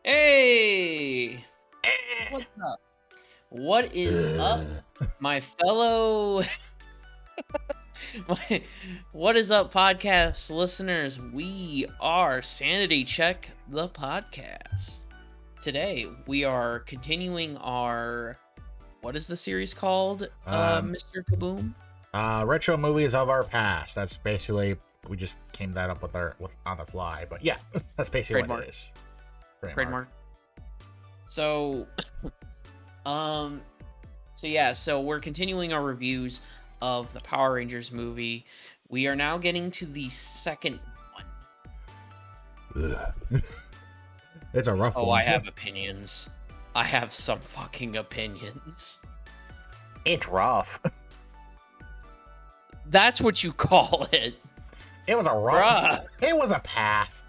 Hey, what's up? What is up, my fellow? my, what is up, podcast listeners? We are Sanity Check the podcast. Today we are continuing our. What is the series called, Mr. Kaboom? Retro movies of our past. That's basically we just came that up with on the fly, but yeah, that's basically Trademark. what it is. Trademark. So, so we're continuing our reviews of the Power Rangers movie. We are now getting to the second one. It's a rough one. Oh, I have opinions. I have some fucking opinions. It's rough. That's what you call it. It was a rough. Bruh. It was a path.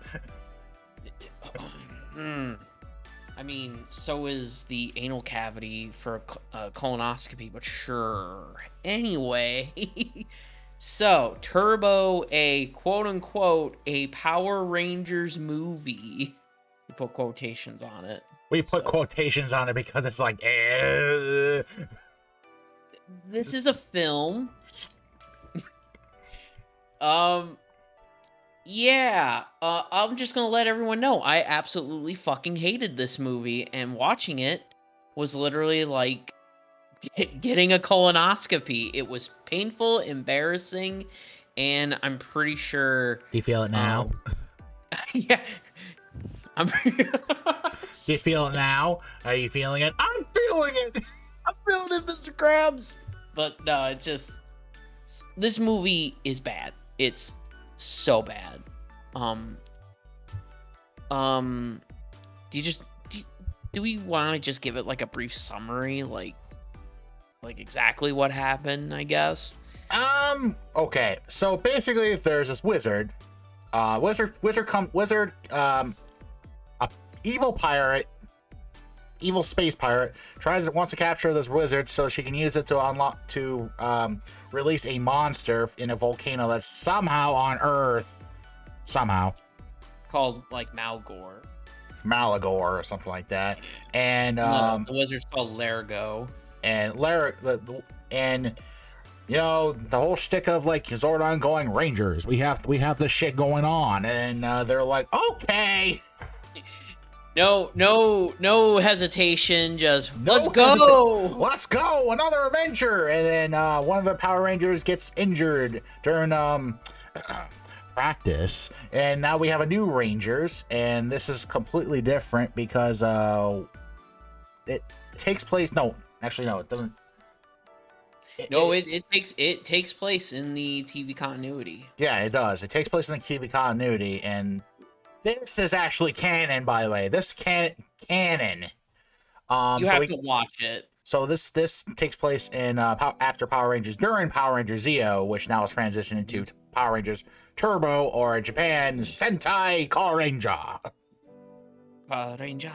I mean, so is the anal cavity for a colonoscopy, but sure. Anyway, so Turbo, a quote-unquote, a Power Rangers movie. We put quotations on it. We put quotations on it because it's like, This is a film. Yeah, I'm just gonna let everyone know I absolutely fucking hated this movie, and watching it was literally like getting a colonoscopy. It was painful, embarrassing, and I'm pretty sure. Do you feel it now? Yeah, I'm. Do you feel it now? Are you feeling it? I'm feeling it. I'm feeling it, Mr. Krabs. But no, it's just this movie is bad. It's so bad. Do we want to just give it like a brief summary, like exactly what happened, I guess? Okay. So basically there's this wizard. A evil pirate, evil space pirate wants to capture this wizard so she can use it to release a monster in a volcano that's somehow on Earth, Called like Malgore or something like that. And no, the wizard's called Largo. And you know, the whole shtick of like Zordon going Rangers. We have this shit going on, and they're like, okay. No hesitation. Just let's go. Let's go. Another adventure. And then one of the Power Rangers gets injured during practice, and now we have a new Rangers, and this is completely different because it takes place. No, actually, no, it doesn't. It takes place in the TV continuity. Yeah, it does. It takes place in the TV continuity, and this is actually canon, by the way. This canon. You have to watch it. So this takes place in after Power Rangers, during Power Rangers Zeo, which now is transitioned into Power Rangers Turbo, or in Japan, Sentai Car Ranger. Car Ranger.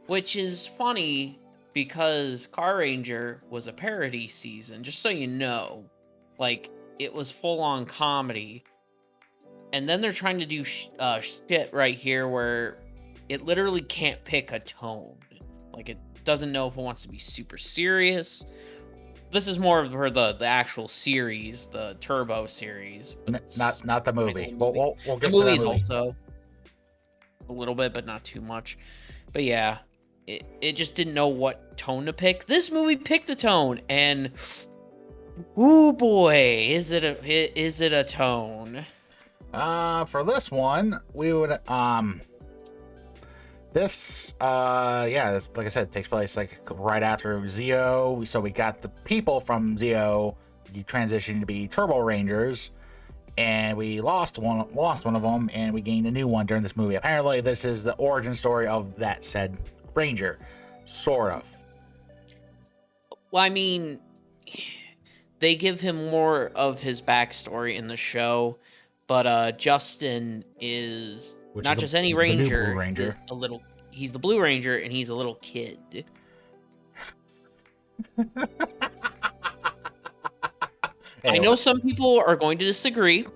Which is funny because Car Ranger was a parody season, just so you know. Like, it was full-on comedy. And then they're trying to do shit right here where it literally can't pick a tone. Like, it doesn't know if it wants to be super serious. This is more for the actual series, the Turbo series. Not the movie. We'll get the to movie that is movie. also a little bit, but not too much. But yeah, it just didn't know what tone to pick. This movie picked a tone, and ooh boy, is it a tone? For this one, we would this like I said, takes place like right after Zeo. So we got the people from Zeo transitioned to be Turbo Rangers, and we lost one of them, and we gained a new one during this movie. Apparently, this is the origin story of that said Ranger, sort of. Well, I mean, they give him more of his backstory in the show, but Justin is not just any Ranger. The Blue Ranger. He's the Blue Ranger, and he's a little kid. I know some people are going to disagree.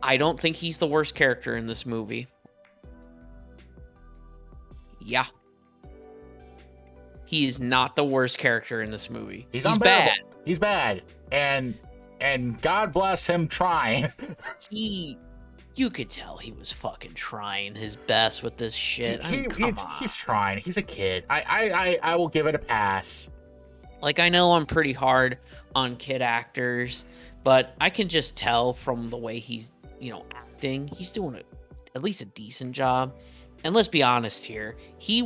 I don't think he's the worst character in this movie. Yeah. He is not the worst character in this movie. He's bad. unbearable. He's bad. And God bless him trying. You could tell he was fucking trying his best with this shit. Come on. He's trying. He's a kid. I will give it a pass. Like, I know I'm pretty hard on kid actors, but I can just tell from the way he's, acting, he's doing at least a decent job. And let's be honest here, he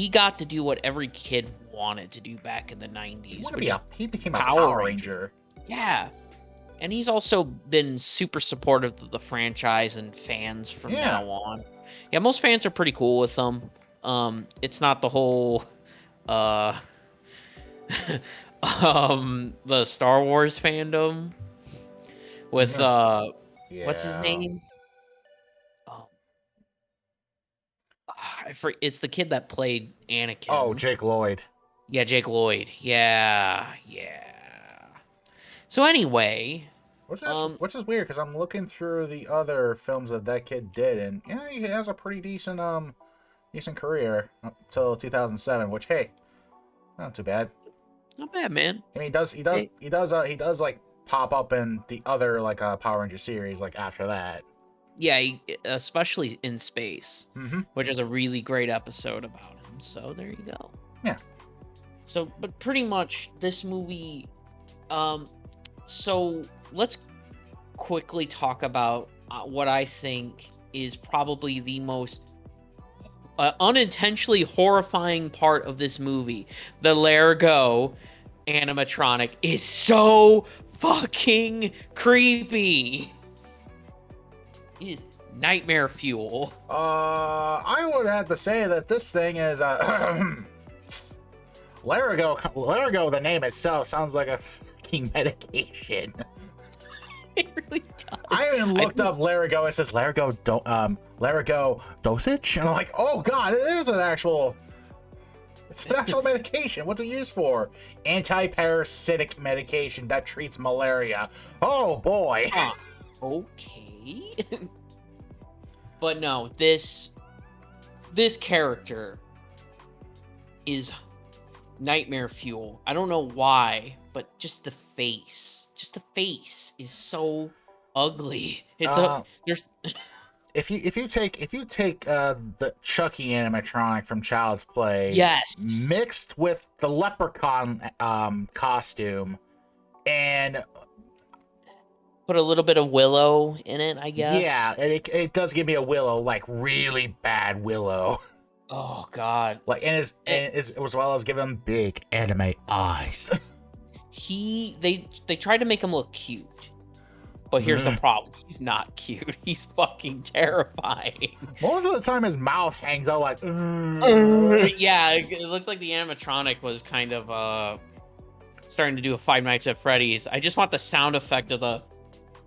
got to do what every kid wanted to do back in the 90s. He became a Power Ranger. Yeah. And he's also been super supportive of the franchise and fans from now on. Yeah, most fans are pretty cool with him. It's not the whole the Star Wars fandom with what's his name? It's the kid that played Anakin. Oh, Jake Lloyd. Yeah, Jake Lloyd. Yeah. So anyway, which is weird because I'm looking through the other films that kid did, and he has a pretty decent career up till 2007. Which, hey, not too bad. Not bad, man. I mean, he does like pop up in the other like Power Ranger series like after that. Yeah, especially in space, which is a really great episode about him. So there you go. Yeah. So, but pretty much this movie. So let's quickly talk about what I think is probably the most unintentionally horrifying part of this movie. The Largo animatronic is so fucking creepy. It is nightmare fuel. I would have to say that this thing is Largo, the name itself sounds like a fucking medication. It really does. I even looked up Largo. It says Largo dosage, and I'm like, oh god, it's an actual medication. What's it used for? Anti-parasitic medication that treats malaria. Oh boy. Okay. But no, this character is nightmare fuel. I don't know why, but just the face is so ugly. It's if you take the Chucky animatronic from Child's Play, yes, mixed with the leprechaun costume, and put a little bit of Willow in it, I guess. Yeah, and it does give me a Willow, like really bad Willow. Oh god. Like as well as give him big anime eyes. They tried to make him look cute. But here's the problem. He's not cute. He's fucking terrifying. Most of the time his mouth hangs out like yeah, it looked like the animatronic was kind of starting to do a Five Nights at Freddy's. I just want the sound effect of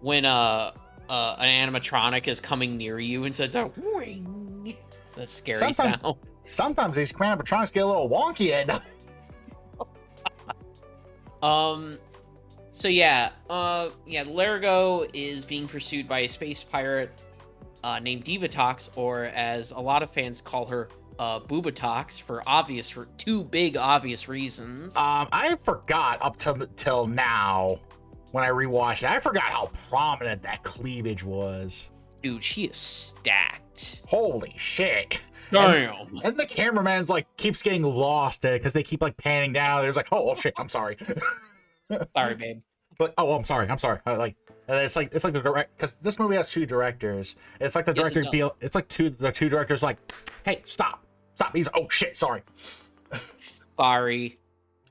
when an animatronic is coming near you instead of the that's scary sound. Sometimes these animatronics get a little wonky at night. So Largo is being pursued by a space pirate named Divatox, or as a lot of fans call her, Boobatox, for two big obvious reasons. I forgot up till now when I rewatched it. I forgot how prominent that cleavage was. Dude, she is stacked. Holy shit. Damn. And the cameraman's like keeps getting lost because they keep like panning down. There's like, oh shit, I'm sorry. Sorry, babe. But I'm sorry. It's like the direct, because this movie has two directors. It's like the director it's like the two directors like, hey, stop. He's oh shit, sorry. Sorry.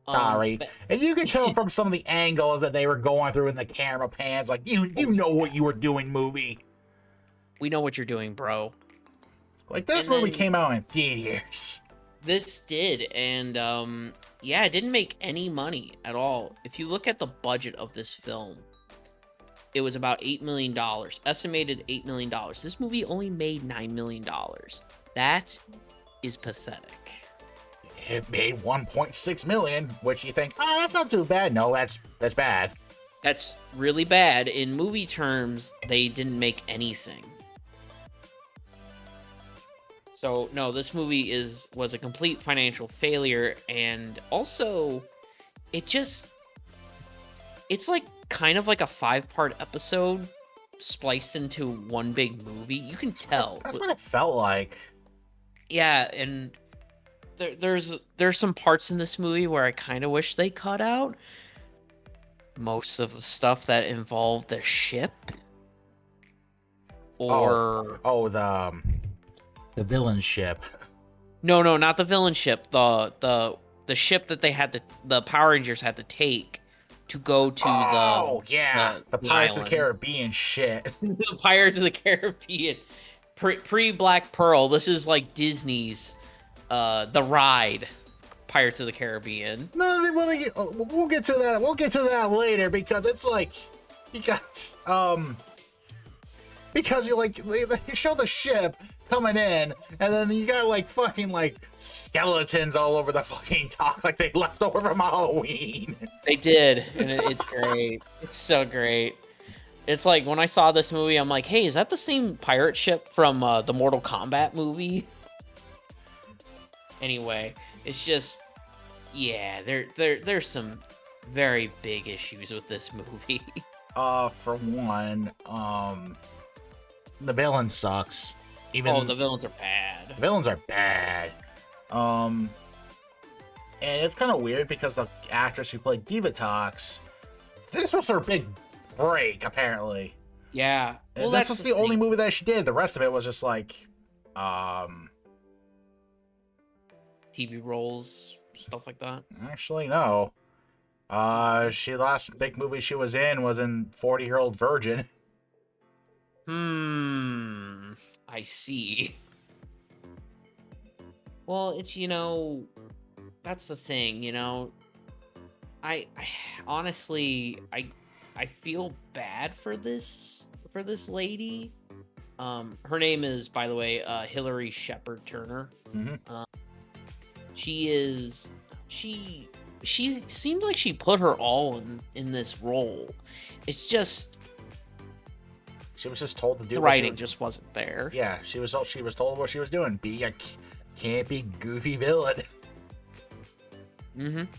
And you can tell from some of the angles that they were going through in the camera pans, like you know what you were doing, movie. We know what you're doing, bro. Like this movie came out in theaters. This did, and it didn't make any money at all. If you look at the budget of this film, it was about $8 million, estimated $8 million. This movie only made $9 million. That is pathetic. It made 1.6 million, which you think, oh, that's not too bad. No, that's bad. That's really bad. In movie terms, they didn't make anything. So no, this movie was a complete financial failure, and also it's like kind of like a 5-part episode spliced into one big movie. You can tell. That's what it felt like. Yeah, and there's some parts in this movie where I kind of wish they cut out most of the stuff that involved the ship or the villain ship. No, not the villain ship. The ship that the Power Rangers had to take to go to the Pirates of the island. Caribbean shit. The Pirates of the Caribbean. Pre Black Pearl. This is like Disney's the ride. Pirates of the Caribbean. No, we'll get to that. We'll get to that later because it's like you got because you show the ship coming in and then you got like fucking like skeletons all over the fucking top like they left over from Halloween. They did, and it's great. It's so great. It's like when I saw this movie, I'm like, hey, is that the same pirate ship from the Mortal Kombat movie? Anyway, it's just, yeah, there's some very big issues with this movie. For one, the villain sucks. The villains are bad. The villains are bad. And it's kind of weird because the actress who played Divatox, this was her big break, apparently. Yeah. Well, this was the only movie that she did. The rest of it was just like, TV roles, stuff like that. Actually, no. She last big movie she was in 40-Year-Old Virgin. I see. Well, it's, that's the thing, I honestly, I feel bad for this lady. Her name is, by the way, Hillary Shepard Turner. Mm-hmm. She seemed like she put her all in this role. It's just she was just told to do the writing just wasn't there. Yeah, she was told what she was doing. Be a campy, goofy villain.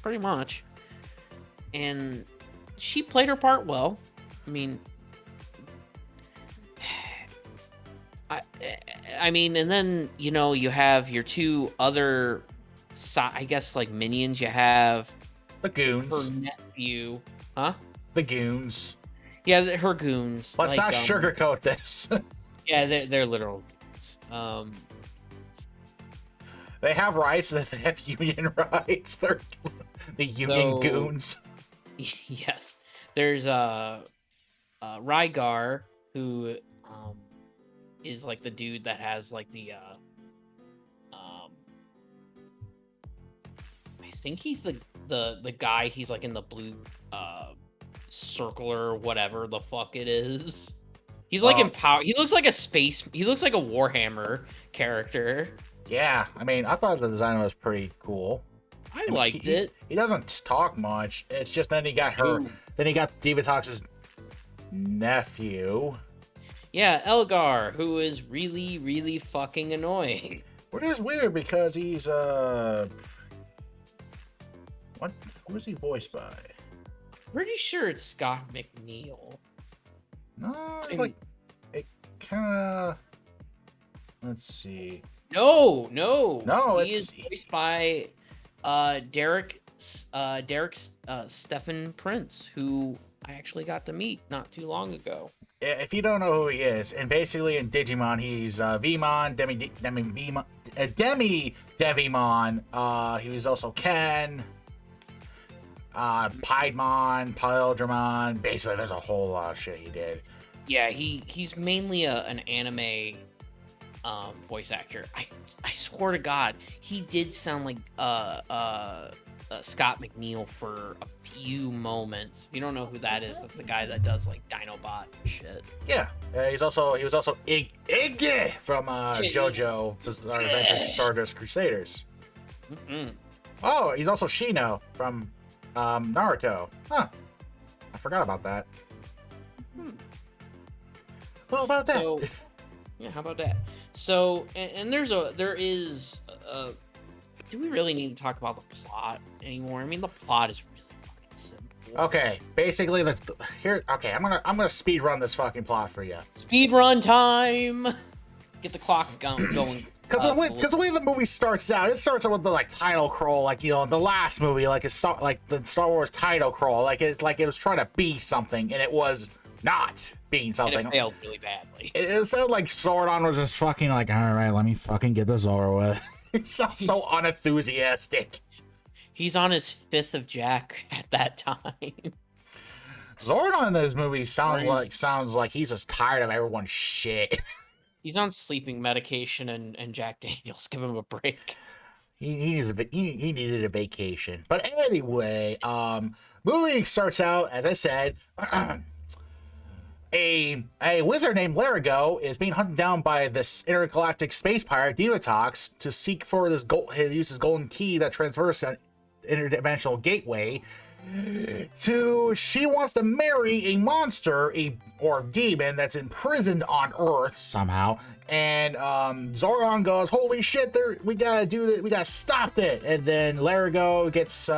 Pretty much. And she played her part well. I mean, and then you have your two other, I guess, like minions. You have the goons. Her nephew, huh? The goons. Yeah, her goons. Let's not sugarcoat this. Yeah, they're literal goons. They have rights. They have union rights. They're the union goons. Yes, there's Rygar, who is like the dude that has like the I think he's the guy. He's like in the blue circle or whatever the fuck it is. He's like empowered. He looks like a Warhammer character. Yeah, I thought the design was pretty cool. I liked it. He doesn't talk much. It's just then he got her. Then he got Divatox's nephew. Yeah, Elgar, who is really, really fucking annoying. Which is weird because he's what? Who is he voiced by? Pretty sure it's Scott McNeil. No, it kind of. Let's see. No, he is voiced by Derek Stephen Prince, who I actually got to meet not too long ago. If you don't know who he is, and basically in Digimon, he's Vmon, Demi Devimon. He was also Ken, Piedmon, Pildramon. Basically, there's a whole lot of shit he did. Yeah, he's mainly an anime voice actor. I swear to God, he did sound like Scott McNeil for a few moments. If you don't know who that is, that's the guy that does like Dinobot and shit. Yeah, he was also Iggy from JoJo Bizarre Adventure Stardust Crusaders. Oh, he's also Shino from Naruto. Huh. I forgot about that. Well, about that. So, yeah, how about that? So, and there is do we really need to talk about the plot anymore? I mean, the plot is really fucking simple. Okay, basically here. Okay, I'm gonna speed run this fucking plot for you. Speed run time. Get the clock going. Because the way the movie starts out, it starts out with the like title crawl, like the last movie, like the Star Wars title crawl, like it was trying to be something, and it was not being something. And it failed really badly. It sounded like Zordon was just fucking like, all right, let me fucking get this over with. It sounds so unenthusiastic. He's on his 5th of Jack at that time. Zordon in those movies sounds like he's just tired of everyone's shit. He's on sleeping medication and Jack Daniels. Give him a break. He needed a vacation. But anyway, movie starts out, as I said, a wizard named Larigo is being hunted down by this intergalactic space pirate Divatox to seek for this use his golden key that transfers an interdimensional gateway. She wants to marry a monster, or demon that's imprisoned on Earth somehow. And Zordon goes, "Holy shit! We gotta do that. We gotta stop it." And then Larigo gets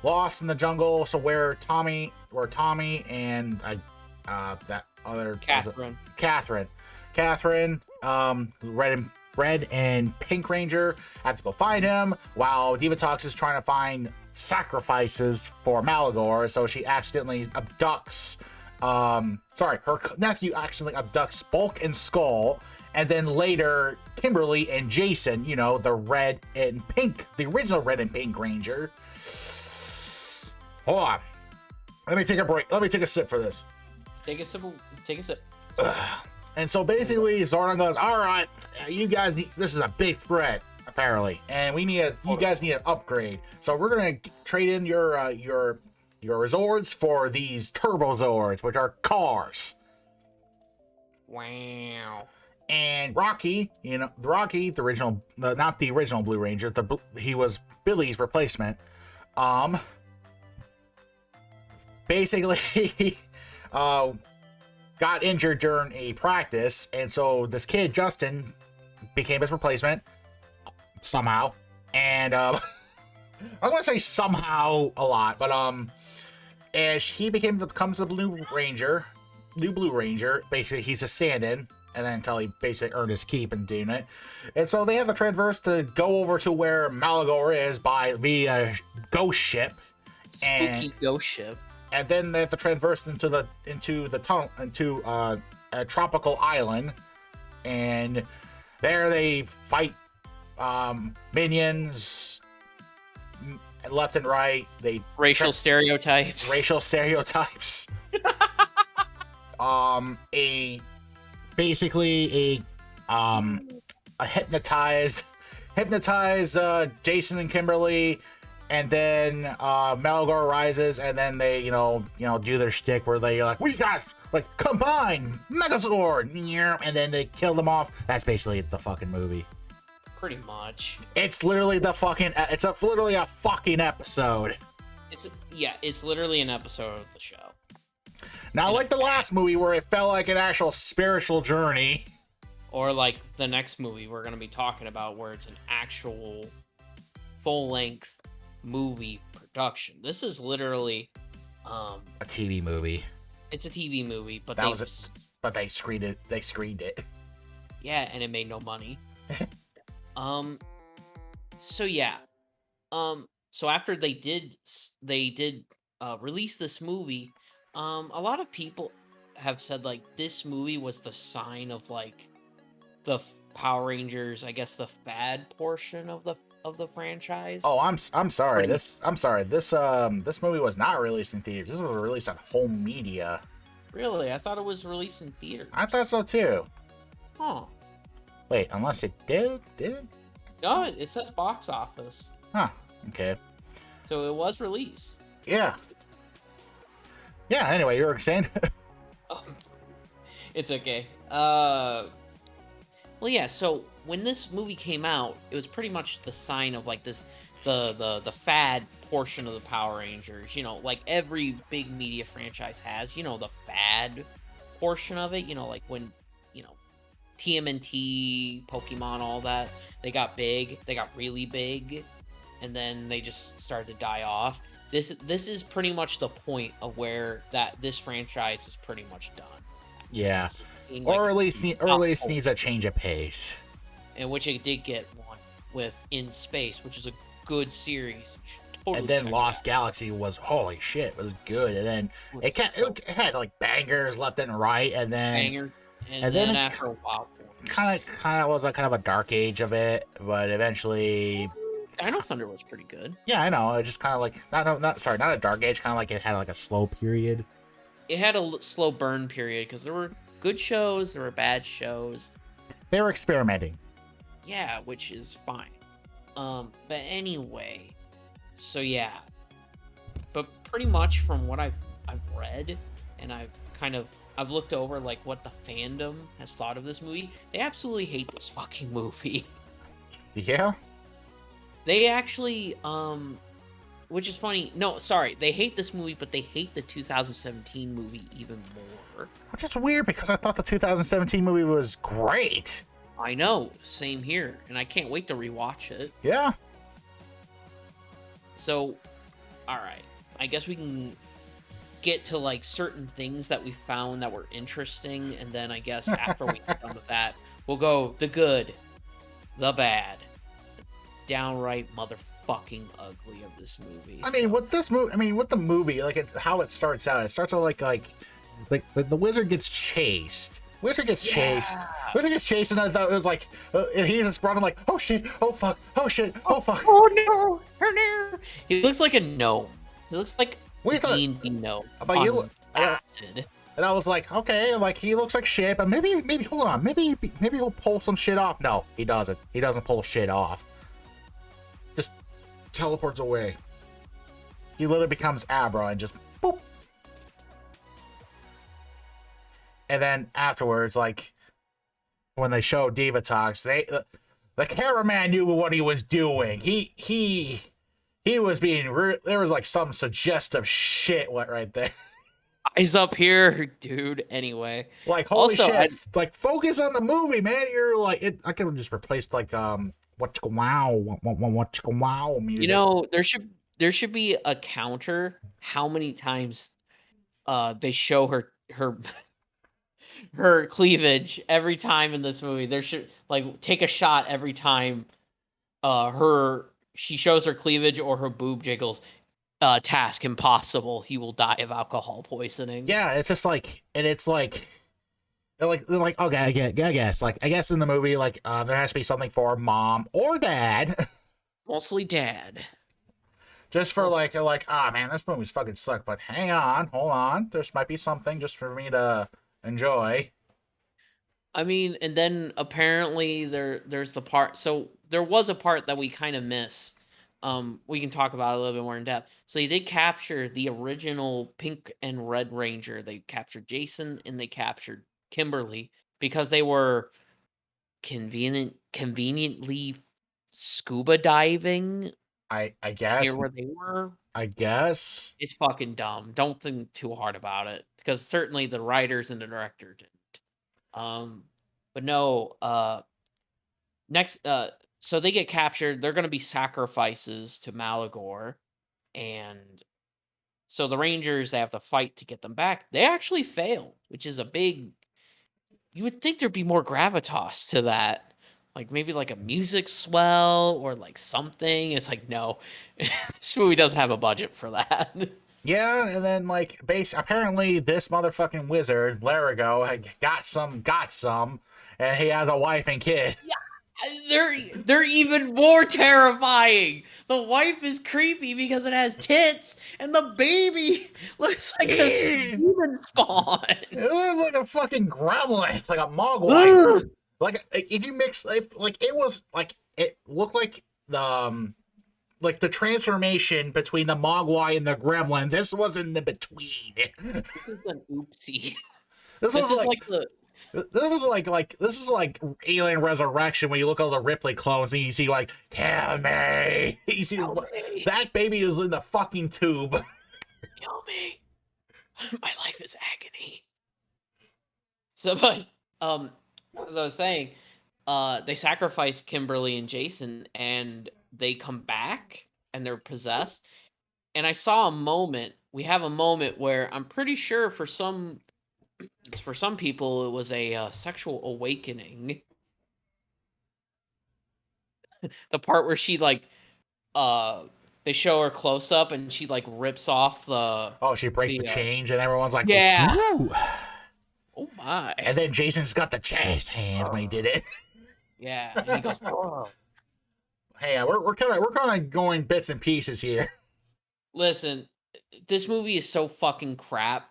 lost in the jungle. So where Tommy and that other Catherine, Red and Pink Ranger have to go find him, while Divatox is trying to find sacrifices for Malagor. So she accidentally abducts her nephew accidentally abducts Bulk and Skull, and then later Kimberly and Jason, the red and pink, the original Red and Pink Ranger. Hold on, let me take a break, let me take a sip for this. Take a sip. And so basically Zordon goes, all right, you guys this is a big threat apparently, and you guys need an upgrade, so we're gonna trade in your Zords for these Turbo Zords, which are cars. Wow. And Rocky, the original, not the original Blue Ranger, he was Billy's replacement. Basically, got injured during a practice, and so this kid Justin became his replacement somehow. And I'm gonna say somehow a lot, but as he becomes the new Blue Ranger, basically he's a stand-in, and then until he basically earned his keep in doing it. And so they have the transverse to go over to where Malagor is via ghost ship. Spooky ghost ship. And then they have to transverse into the tunnel, into a tropical island, and there they fight minions left and right. Racial stereotypes. Basically a hypnotized Jason and Kimberly. And then Malagor rises, and then they, do their shtick where they like, we got combine Megazord, and then they kill them off. That's basically the fucking movie. Pretty much. It's literally literally a fucking episode. It's literally an episode of the show. Not like the last movie where it felt like an actual spiritual journey. Or like the next movie we're gonna be talking about, where it's an actual full-length movie production. This is literally a TV movie. It's a TV movie, but they screened it. Yeah, and it made no money. So yeah. So after they did release this movie, a lot of people have said like this movie was the sign of like the Power Rangers, I guess the fad portion of the franchise. Oh, I'm sorry. This movie was not released in theaters. This was released on home media. Really? I thought it was released in theaters. I thought so too. Huh. Wait, unless it did it? No, it says box office. Huh. Okay. So it was released. Yeah. Yeah, anyway, you were saying? Oh, it's okay. Well, yeah, so when this movie came out, it was pretty much the sign of like this, the fad portion of the Power Rangers, like every big media franchise has, the fad portion of it, like when, TMNT, Pokemon, all that. They got big. They got really big, and then they just started to die off. This is pretty much the point of where this franchise is pretty much done. Yeah, Being, or like, at least needs a change of pace. and which it did get one with In Space, which is a good series. Totally And then check it Lost out. Galaxy was holy shit, was good. And then it had like bangers left and right, and then Banger, and then it after a while, kind of was like kind of a dark age of it, but eventually, Dino Thunder was pretty good. yeah, I know. It just kind of like not a dark age, kind of like it had like a slow period. It had a slow burn period because there were good shows, there were bad shows. They were experimenting. Yeah, which is fine. But anyway, so yeah. But pretty much from what I've read, and I've looked over like what the fandom has thought of this movie. They absolutely hate this fucking movie. Yeah. They actually, which is funny. No, sorry, they hate this movie, but they hate the 2017 movie even more. Which is weird because I thought the 2017 movie was great. I know, same here, and I can't wait to rewatch it. Yeah. So, all right, I guess we can get to like certain things that we found that were interesting, and then I guess after we get done with that, we'll go the good, the bad, downright motherfucking ugly of this movie. I mean, with the movie, like how it starts out, it starts out like the wizard gets chased. Wizard gets chased, and I thought it was like, and he just running like, oh shit, oh fuck, oh shit, oh fuck. Oh no, oh no. He looks like a gnome. He looks like D&D gnome. But you, acid. And I was like, okay, like he looks like shit, but maybe hold on, maybe he'll pull some shit off. No, he doesn't. He doesn't pull shit off. Just teleports away. He literally becomes Abra and just boop. And then afterwards, like when they show Diva Talks, the cameraman knew what he was doing. He was being there was like some suggestive shit went right there. Eyes up here, dude. Anyway, like holy shit, like focus on the movie, man. You're like I could have just replaced like what wow music. You know, there should be a counter how many times they show her her cleavage every time in this movie. There should like take a shot every time she shows her cleavage or her boob jiggles. Task impossible. He will die of alcohol poisoning. Yeah, it's just like, and it's like okay, I guess in the movie like there has to be something for mom or dad. Mostly dad. Just for like man, this movie's fucking suck. But hang on, hold on, there might be something just for me to enjoy. I mean, and then apparently there's the part. So there was a part that we kind of missed. We can talk about it a little bit more in depth. So they did capture the original Pink and Red Ranger. They captured Jason and they captured Kimberly because they were conveniently scuba diving. I guess Near where they were. I guess it's fucking dumb. Don't think too hard about it because certainly the writers and the director didn't. But no. Next. So they get captured. They're going to be sacrifices to Malagor, and so the Rangers, they have to fight to get them back. They actually fail, which is a big. You would think there'd be more gravitas to that, like maybe like a music swell or like something. It's like no, this movie doesn't have a budget for that. Yeah, and then like apparently this motherfucking wizard Larigo got some, and he has a wife and kid. Yeah. They're even more terrifying. The wife is creepy because it has tits, and the baby looks like a demon spawn. It looks like a fucking gremlin, like a mogwai. Like if you mix, like it was like it looked like the transformation between the mogwai and the gremlin. This was in the between. This is an oopsie. This is like Alien Resurrection when you look at all the Ripley clones and you see like, kill me. You see that baby is in the fucking tube. Kill me. My life is agony. So, but as I was saying, they sacrifice Kimberly and Jason, and they come back, and they're possessed. And I saw a moment. We have a moment where I'm pretty sure for some people it was a sexual awakening. The part where she like uh they show her close up and she like rips off Oh, she breaks the the change, and everyone's like, yeah. "Ooh!" Oh my. And then Jason's got the jazz hands when he did it. Yeah, and he goes, "Oh." Hey, we're kind of going bits and pieces here. Listen, this movie is so fucking crap.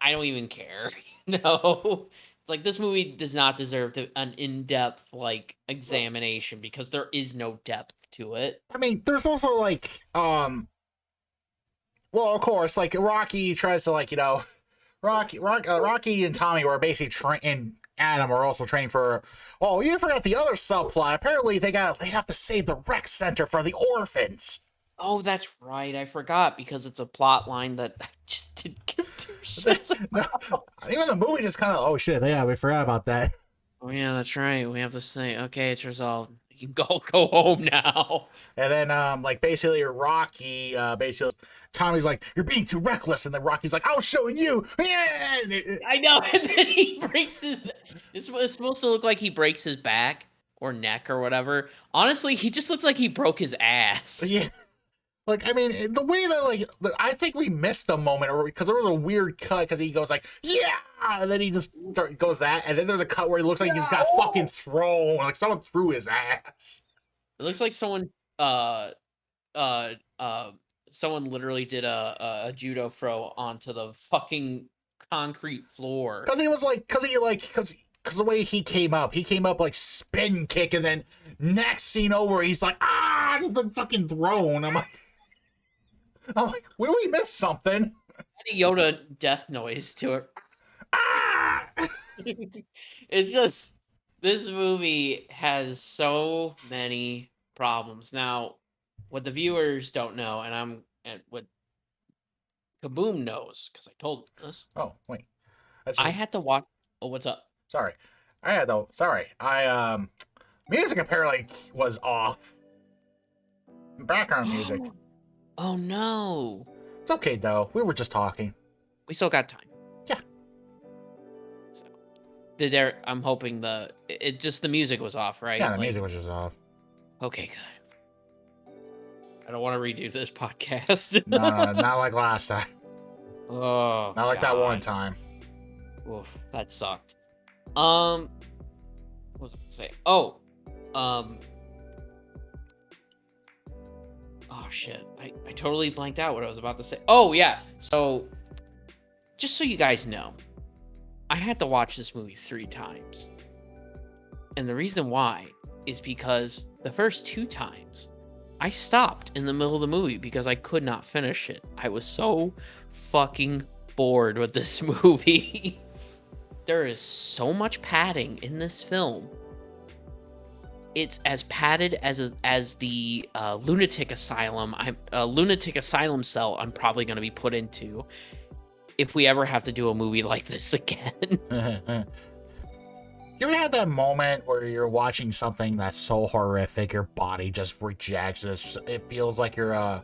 I don't even care. No. It's like this movie does not deserve an in-depth like examination because there is no depth to it. I mean, there's also like, well, of course, like Rocky tries to like, Rocky and Tommy were basically and Adam are also trained for. Oh, you forgot the other subplot. Apparently, they have to save the rec center for the orphans. Oh, that's right. I forgot because it's a plot line that I just didn't give two shits about. Even the movie just kind of, oh shit, yeah, we forgot about that. Oh yeah, that's right. We have this thing. Okay, it's resolved. You can go home now. And then, like basically, Rocky, basically, Tommy's like, "You're being too reckless," and then Rocky's like, "I'll show you." Yeah. I know, and then he breaks his. It's supposed to look like he breaks his back or neck or whatever. Honestly, he just looks like he broke his ass. Yeah. Like, I mean, the way that, like, I think we missed a moment, or because there was a weird cut, because he goes like, "Yeah," and then he just goes that, and then there's a cut where he looks like he's got fucking thrown, like someone threw his ass. It looks like someone uh someone literally did a judo throw onto the fucking concrete floor. Because he was like, because the way he came up like spin kick, and then next scene over, he's like, just the fucking thrown. I'm like, will we miss something? A Yoda death noise to it. Ah! It's just this movie has so many problems. Now, what the viewers don't know, and what Kaboom knows, because I told him this. Oh wait, I had to watch. Oh, what's up? sorry. Music apparently was off. Background music. Oh no. It's okay though. We were just talking. We still got time. Yeah. So, I'm hoping the music was off, right? Yeah, the music was just off. Okay, good. I don't want to redo this podcast. No, not like last time. Oh, Not like that one time. Oof, that sucked. What was I gonna say? Oh, oh shit! I totally blanked out what I was about to say. Oh yeah. So, just so you guys know, I had to watch this movie 3 times, and the reason why is because the first 2 times I stopped in the middle of the movie because I could not finish it. I was so fucking bored with this movie. There is so much padding in this film. It's as padded as the lunatic asylum cell I'm probably going to be put into if we ever have to do a movie like this again. You ever had that moment where you're watching something that's so horrific, your body just rejects it? It feels like you're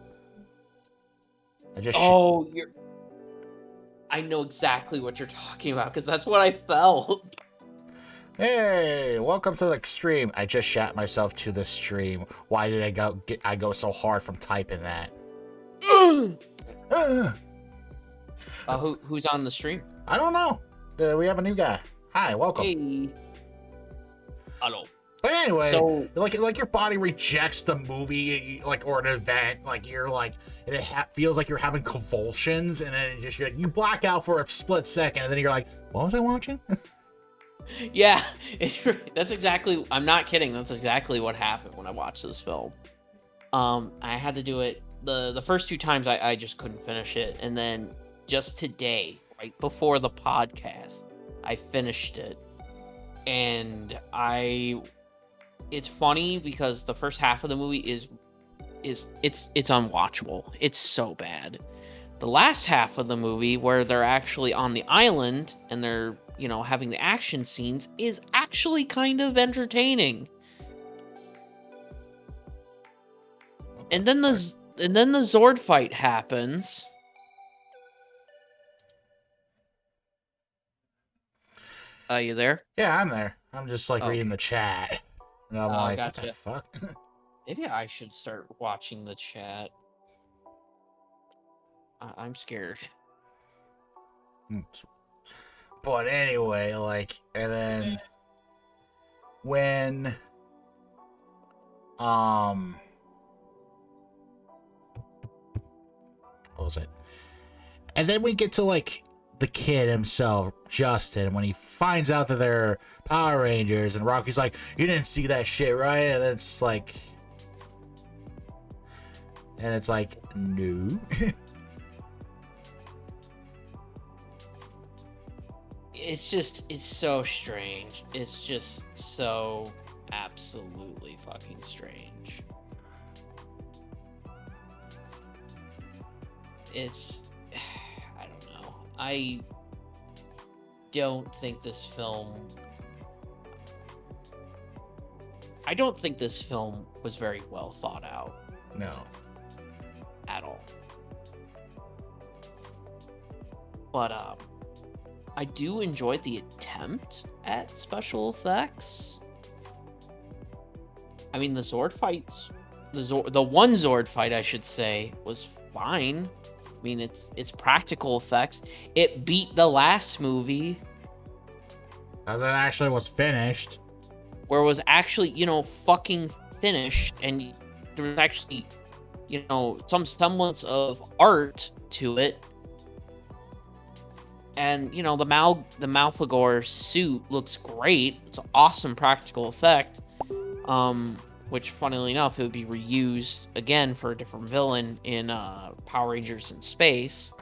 I know exactly what you're talking about because that's what I felt. Hey, welcome to the stream. I just shat myself to the stream. Why did I go so hard from typing that? Who's on the stream? I don't know. We have a new guy. Hi, welcome. Hey. Hello. But anyway, so, like your body rejects the movie, like, or an event, like you're like, and it feels like you're having convulsions, and then you black out for a split second, and then you're like, what was I watching? Yeah, that's exactly. I'm not kidding. That's exactly what happened when I watched this film. I had to do it the first 2 times. I just couldn't finish it, and then just today, right before the podcast, I finished it, and it's funny because the first half of the movie is it's unwatchable. It's so bad. The last half of the movie where they're actually on the island and they're having the action scenes is actually kind of entertaining. And then the Zord fight happens. Are you there? Yeah, I'm there. I'm just like reading the chat. And I'm like, gotcha. what the fuck? Maybe I should start watching the chat. I'm scared. But anyway, like, and then when what was it? And then we get to like the kid himself, Justin, when he finds out that they're Power Rangers, and Rocky's like, "You didn't see that shit, right?" And then it's like, no. It's so strange. It's just so absolutely fucking strange. I don't know. I don't think this film was very well thought out. No. At all. But I do enjoy the attempt at special effects. I mean, the Zord fights, the one Zord fight, I should say, was fine. I mean, it's practical effects. It beat the last movie, as it actually was finished. Where it was actually, fucking finished, and there was actually, some semblance of art to it. And, the Malfagor suit looks great. It's an awesome practical effect. Which, funnily enough, it would be reused again for a different villain in Power Rangers in Space.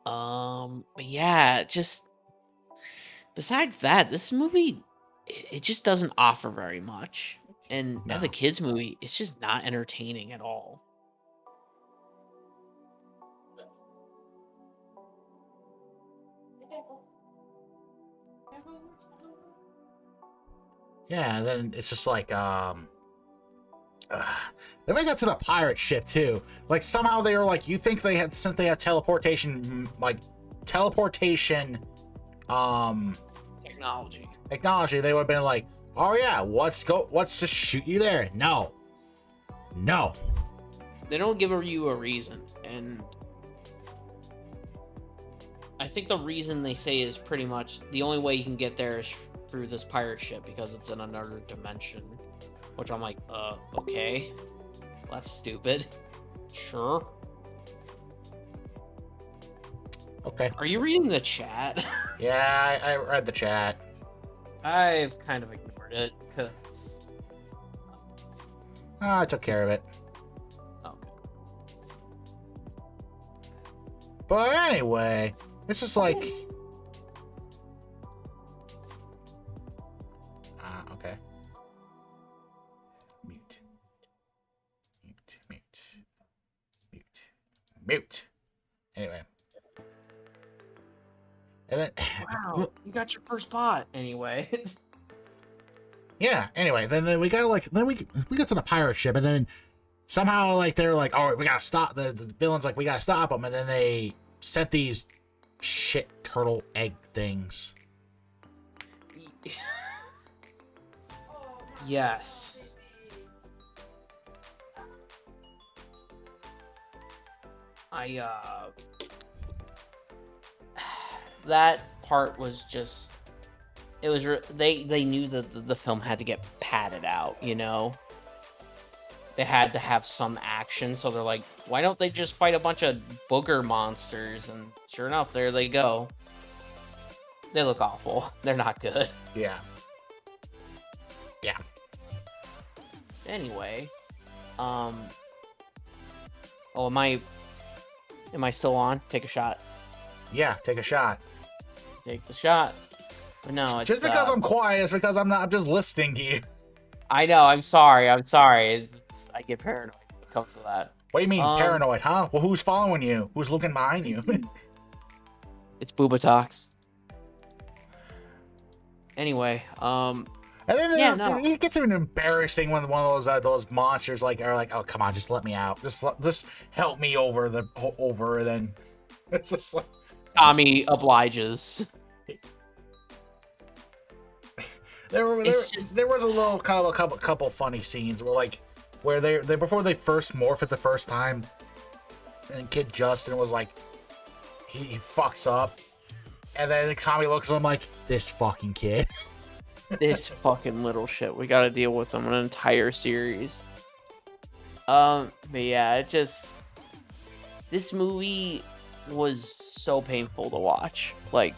But yeah, just besides that, this movie, it just doesn't offer very much. And as a kid's movie, it's just not entertaining at all. Yeah, then it's just like, then we got to the pirate ship too. Like somehow they were like, you think they had, since they have teleportation, technology, they would have been like, oh yeah, let's just shoot you there. No. They don't give you a reason, and I think the reason they say is pretty much the only way you can get there is through this pirate ship because it's in another dimension. Which I'm like, okay. That's stupid. Sure. Okay. Are you reading the chat? Yeah, I read the chat. I've kind of ignored it because I took care of it. Okay. But anyway, it's just like, okay. Mute. Anyway. And then, wow, you got your first bot anyway. Yeah. Anyway, then we got we get to the pirate ship, and then somehow like they're like, all right, we gotta stop the villains. Like we gotta stop them, and then they sent these shit turtle egg things. Yes. That part was just, it was they knew that the film had to get padded out, they had to have some action, so they're like, why don't they just fight a bunch of booger monsters? And sure enough, there they go. They look awful. They're not good. Yeah. Anyway, oh, am I still on? Take a shot. Yeah, take a shot. Take the shot. But no, it's just because I'm quiet is because I'm just listening to you. I know. I'm sorry. I get paranoid when it comes to that. What do you mean paranoid, huh? Well, who's following you? Who's looking behind you? It's Boobotox. Anyway, And then yeah, no, it gets even embarrassing when one of those monsters like are like, oh come on, just let me out, just help me over over. And then it's just like Tommy obliges. It's just there was a little kind of a couple funny scenes where they before they first morph it the first time, and Kid Justin was like he fucks up, and then Tommy looks at him like, this fucking kid. this fucking little shit. We got to deal with him an entire series. But yeah, this movie was so painful to watch. Like,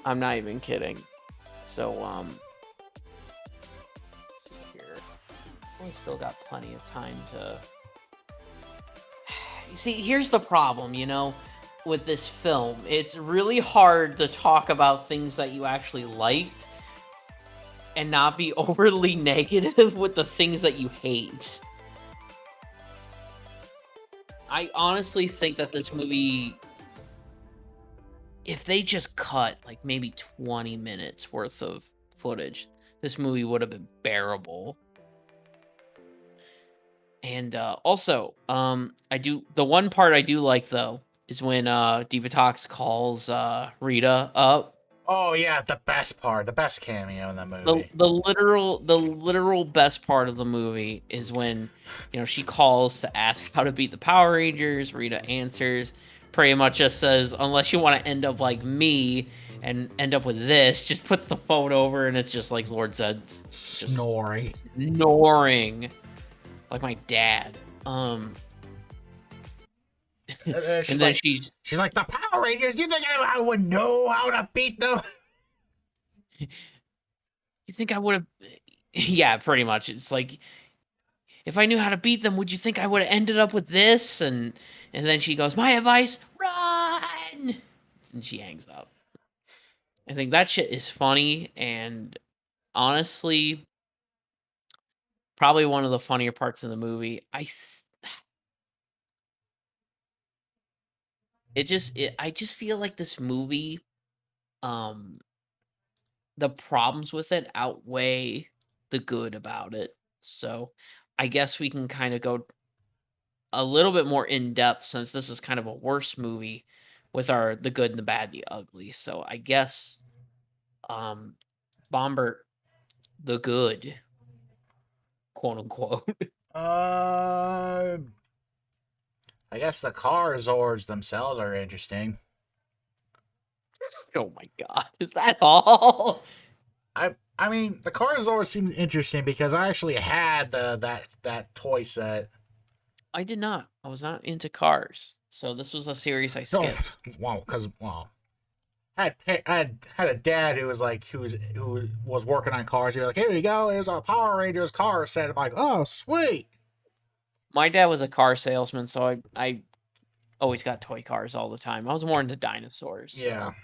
I'm not even kidding. So, let's see here. We still got plenty of time to. See, here's the problem, with this film. It's really hard to talk about things that you actually liked and not be overly negative with the things that you hate. I honestly think that this movie, if they just cut like maybe 20 minutes worth of footage, this movie would have been bearable. And also, the one part I do like though is when Divatox calls Rita up. Oh yeah, the best part, the best cameo in that The movie. the literal best part of the movie is when, she calls to ask how to beat the Power Rangers. Rita answers, pretty much just says, unless you want to end up like me and end up with this, just puts the phone over, and it's just like Lord Zed's just snoring like my dad. And She's then like, the Power Rangers. You think I would know how to beat them? You think I would have? Yeah, pretty much. It's like, if I knew how to beat them, would you think I would have ended up with this? And then she goes, my advice, run! And she hangs up. I think that shit is funny, and honestly, probably one of the funnier parts of the movie. I just feel like this movie, um, the problems with it outweigh the good about it. So I guess we can kind of go a little bit more in depth, since this is kind of a worse movie with our the good and the bad, the ugly. So I guess, um Bombert, the good, quote unquote. Uh, I guess the car Zords themselves are interesting. Oh my god, is that all? I mean, the car Zords seems interesting because I actually had that toy set. I did not. I was not into cars. So this was a series I No, skipped. I had a dad who was like who was working on cars. He was like, here you go, here's a Power Rangers car set. I'm like, oh sweet. My dad was a car salesman, so I always got toy cars all the time. I was more into dinosaurs. Yeah. So.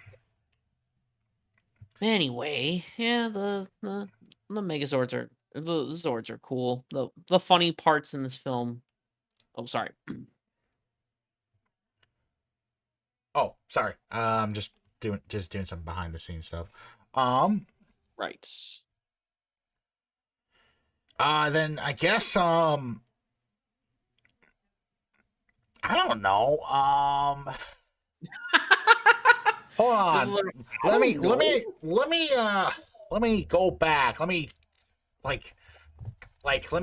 Anyway, yeah, the Megazords are the Zords are cool. The funny parts in this film. Oh, sorry. Oh, sorry. I'm just doing some behind the scenes stuff. Right. Then I guess I don't know. Hold on. Let me go back. Let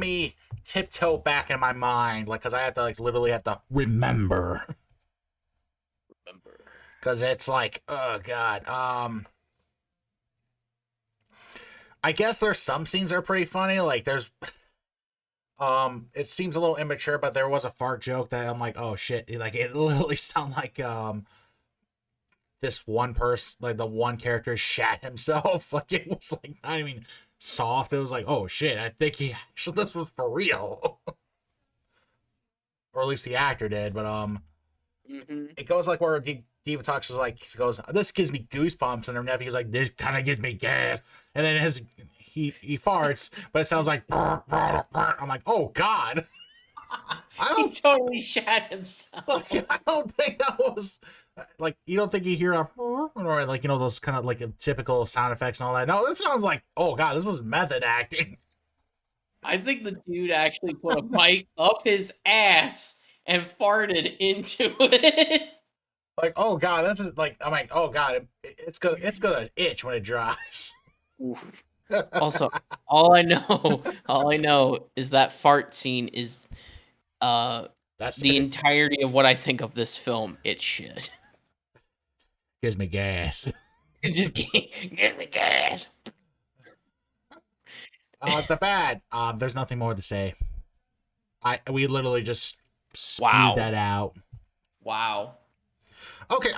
me tiptoe back in my mind, like, cause I have to literally have to remember. Cause it's like, oh god. I guess there's some scenes that are pretty funny. Like there's it seems a little immature, but there was a fart joke that I'm like, oh shit. Like it literally sounded like this one person, like the one character shat himself. Like it was like not even soft. It was like, oh shit, I think this was for real. Or at least the actor did, but it goes like where Diva talks is like, he goes, this gives me goosebumps, and her nephew's like, this kind of gives me gas, and then he farts, but it sounds like brr, brr, brr. I'm like, oh god. He totally shat himself. I don't think that was Like you don't think you hear a or like those kind of like typical sound effects and all that. No, it sounds like, oh god, this was method acting. I think the dude actually put a mic up his ass and farted into it. Like, oh god, that's just like, I'm like, oh god, it's gonna itch when it dries. Oof. Also, all I know is that fart scene is uh That's the entirety of what I think of this film. It's shit. gives me gas. It just give me gas. The bad. There's nothing more to say. We literally just spewed Wow. that out. Wow. Okay.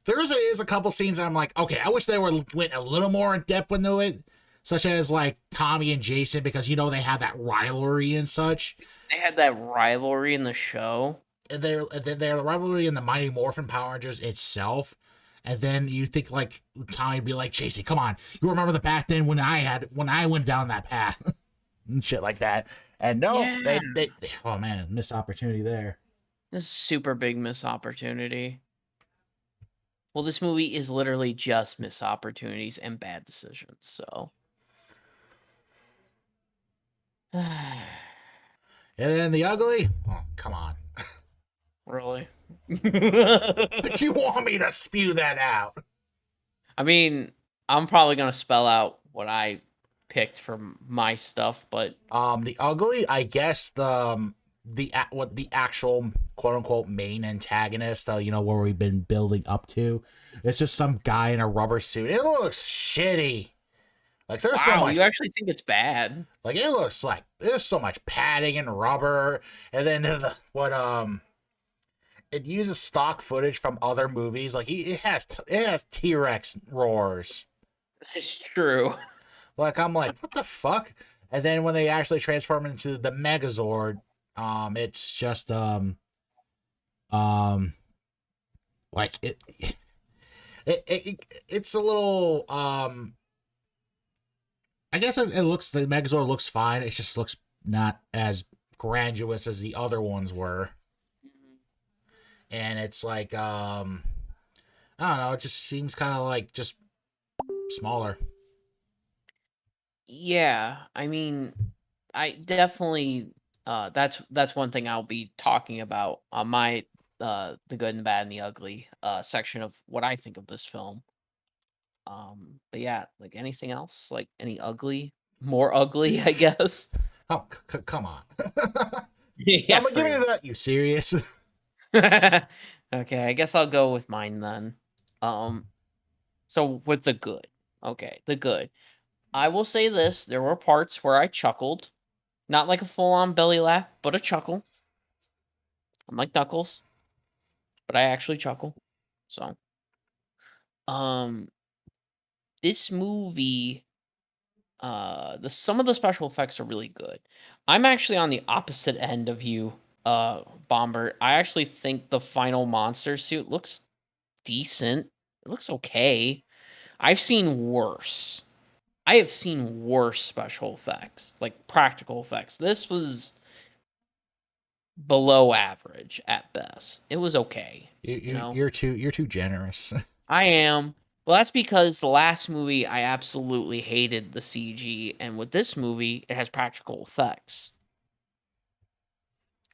Is a couple scenes I'm like, okay, I wish they went a little more in depth into it, such as like Tommy and Jason, because they have that rivalry and such, They had that rivalry in the show. and their rivalry in the Mighty Morphin Power Rangers itself. And then you think like Tommy would be like, Jason, come on, you remember the back then when I went down that path and shit like that. And no, Yeah. oh man, missed opportunity there. This is super big missed opportunity. Well, this movie is literally just missed opportunities and bad decisions, so. And then the ugly, oh come on. Really? You want me to spew that out? I mean, I'm probably gonna spell out what I picked for my stuff, but The ugly, I guess what the actual quote unquote main antagonist, where we've been building up to. It's just some guy in a rubber suit. It looks shitty. Like there's so wow, much. you actually think it's bad? Like it looks like there's so much padding and rubber, and then it uses stock footage from other movies. Like it has T-Rex roars. It's true. Like I'm like, what the fuck? And then when they actually transform into the Megazord, it's just um like it's a little I guess the Megazord looks fine. It just looks not as grandiose as the other ones were. And it's like I don't know, it just seems kind of like just smaller. Yeah, I mean, I definitely that's one thing I'll be talking about on my the good and bad and the ugly section of what I think of this film. But yeah, like anything else, like any ugly, more ugly, I guess. Oh, come on. Yeah, I'm like, for give me real. that. You serious? Okay, I guess I'll go with mine then. Um, so with the good. Okay, the good. I will say this, there were parts where I chuckled. Not like a full-on belly laugh, but a chuckle. I'm like Knuckles, but I actually chuckle. So, um, this movie, some of the special effects are really good. I'm actually on the opposite end of you, Bomber. I actually think the final monster suit looks decent. It looks okay. I've seen worse. I have seen worse special effects, like practical effects. This was below average at best. It was okay, You, you you know. you're too generous. I am. Well, that's because the last movie I absolutely hated the CG, and with this movie it has practical effects.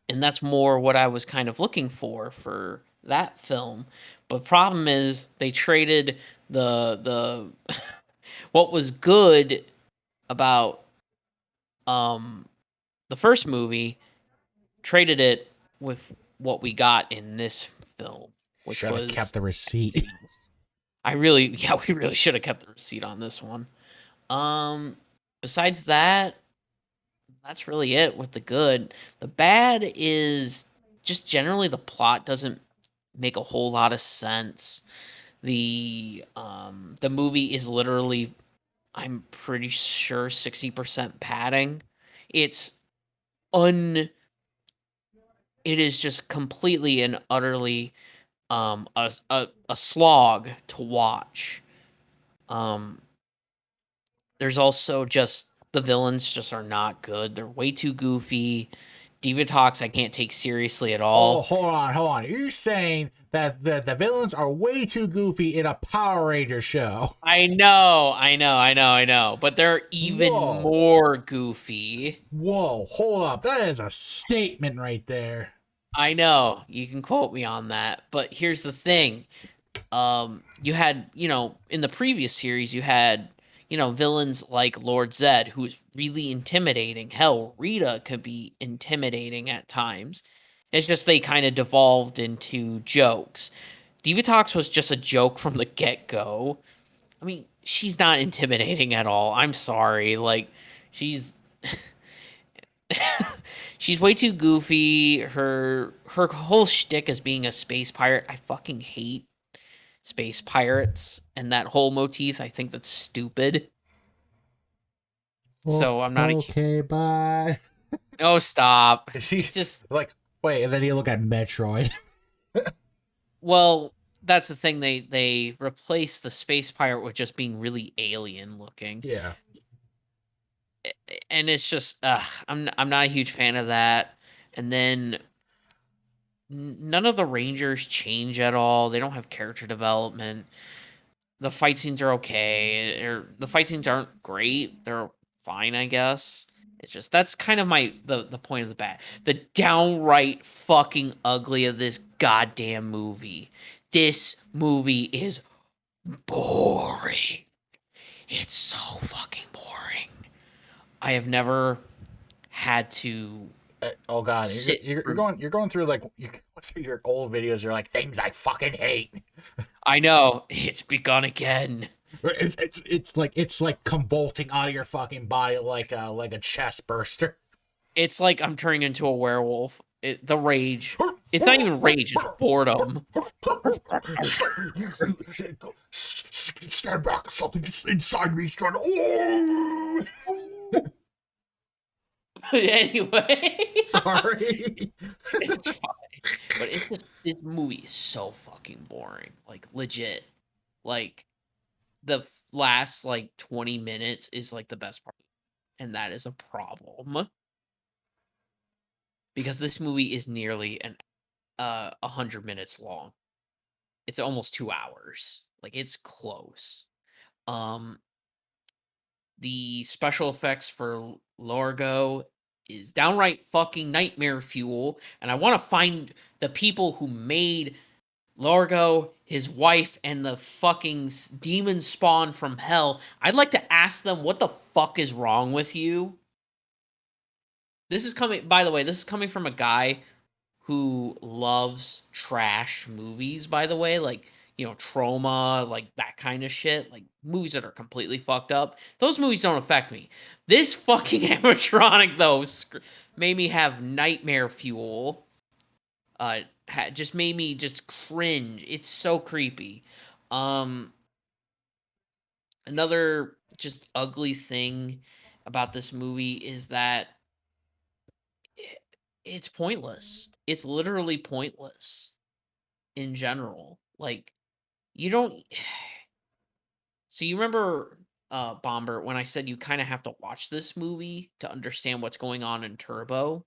And that's more what I was kind of looking for that film. But problem is they traded the what was good about um the first movie, traded it with what we got in this film, which Should have kept was the receipt. cities. Yeah, we really should have kept the receipt on this one. Um, Besides that, that's really it with the good. The bad is just generally the plot doesn't make a whole lot of sense. The movie is literally, I'm pretty sure, 60% padding. It's un it is just completely and utterly a slog to watch. Um there's also just the villains just are not good. They're way too goofy. Divatox I can't take seriously at Oh, all. hold on. You're saying that the villains are way too goofy in a Power Ranger show? I know, but they're even Whoa, more goofy. hold up. That is a statement right there. I know, you can quote me on that, but here's the thing. You had, in the previous series, you had, villains like Lord Zed, who's really intimidating. Hell, Rita could be intimidating at times. It's just they kind of devolved into jokes. Divatox was just a joke from the get go. I mean, she's not intimidating at all. I'm sorry. Like, she's she's way too goofy. Her whole shtick as being a space pirate, I fucking hate space pirates and that whole motif. I think that's stupid. So I'm not a Okay, bye. oh stop. She It's just like wait, and then you look at Metroid. well, that's the thing. They replaced the space pirate with just being really alien looking. Yeah. And it's just I'm not a huge fan of that. And then none of the Rangers change at all. They don't have character development. The fight scenes are okay. The fight scenes aren't great. They're fine, I guess. It's just that's kind of the point of the bat. The downright fucking ugly of this goddamn movie. This movie is boring. It's so fucking boring. I have never had to Oh god, sit through. you're going through like what's your old videos? You're like things I fucking hate. I know it's begun again. It's like convulsing out of your fucking body like a chest burster. It's like I'm turning into a werewolf. The rage. It's not even rage. It's boredom. Stand back, something inside me is trying to. Oh! Anyway, Sorry. it's fine. But it's just this movie is so fucking boring. Like legit. Like the last like 20 minutes is like the best part, and that is a problem because this movie is nearly 100 minutes long. It's almost 2 hours. Like it's close. Um, the special effects for Largo is downright fucking nightmare fuel, and I want to find the people who made Largo, his wife, and the fucking demon spawn from hell. I'd like to ask them what the fuck is wrong with you. This is coming, by the way, this is coming from a guy who loves trash movies, by the way, like, trauma, like that kind of shit, like movies that are completely fucked up. Those movies don't affect me. This fucking animatronic, though, made me have nightmare fuel. Just made me just cringe. It's so creepy. Um, Another just ugly thing about this movie is that it's pointless. It's literally pointless in general. Like you don't so you remember Bomber when I said you kind of have to watch this movie to understand what's going on in Turbo?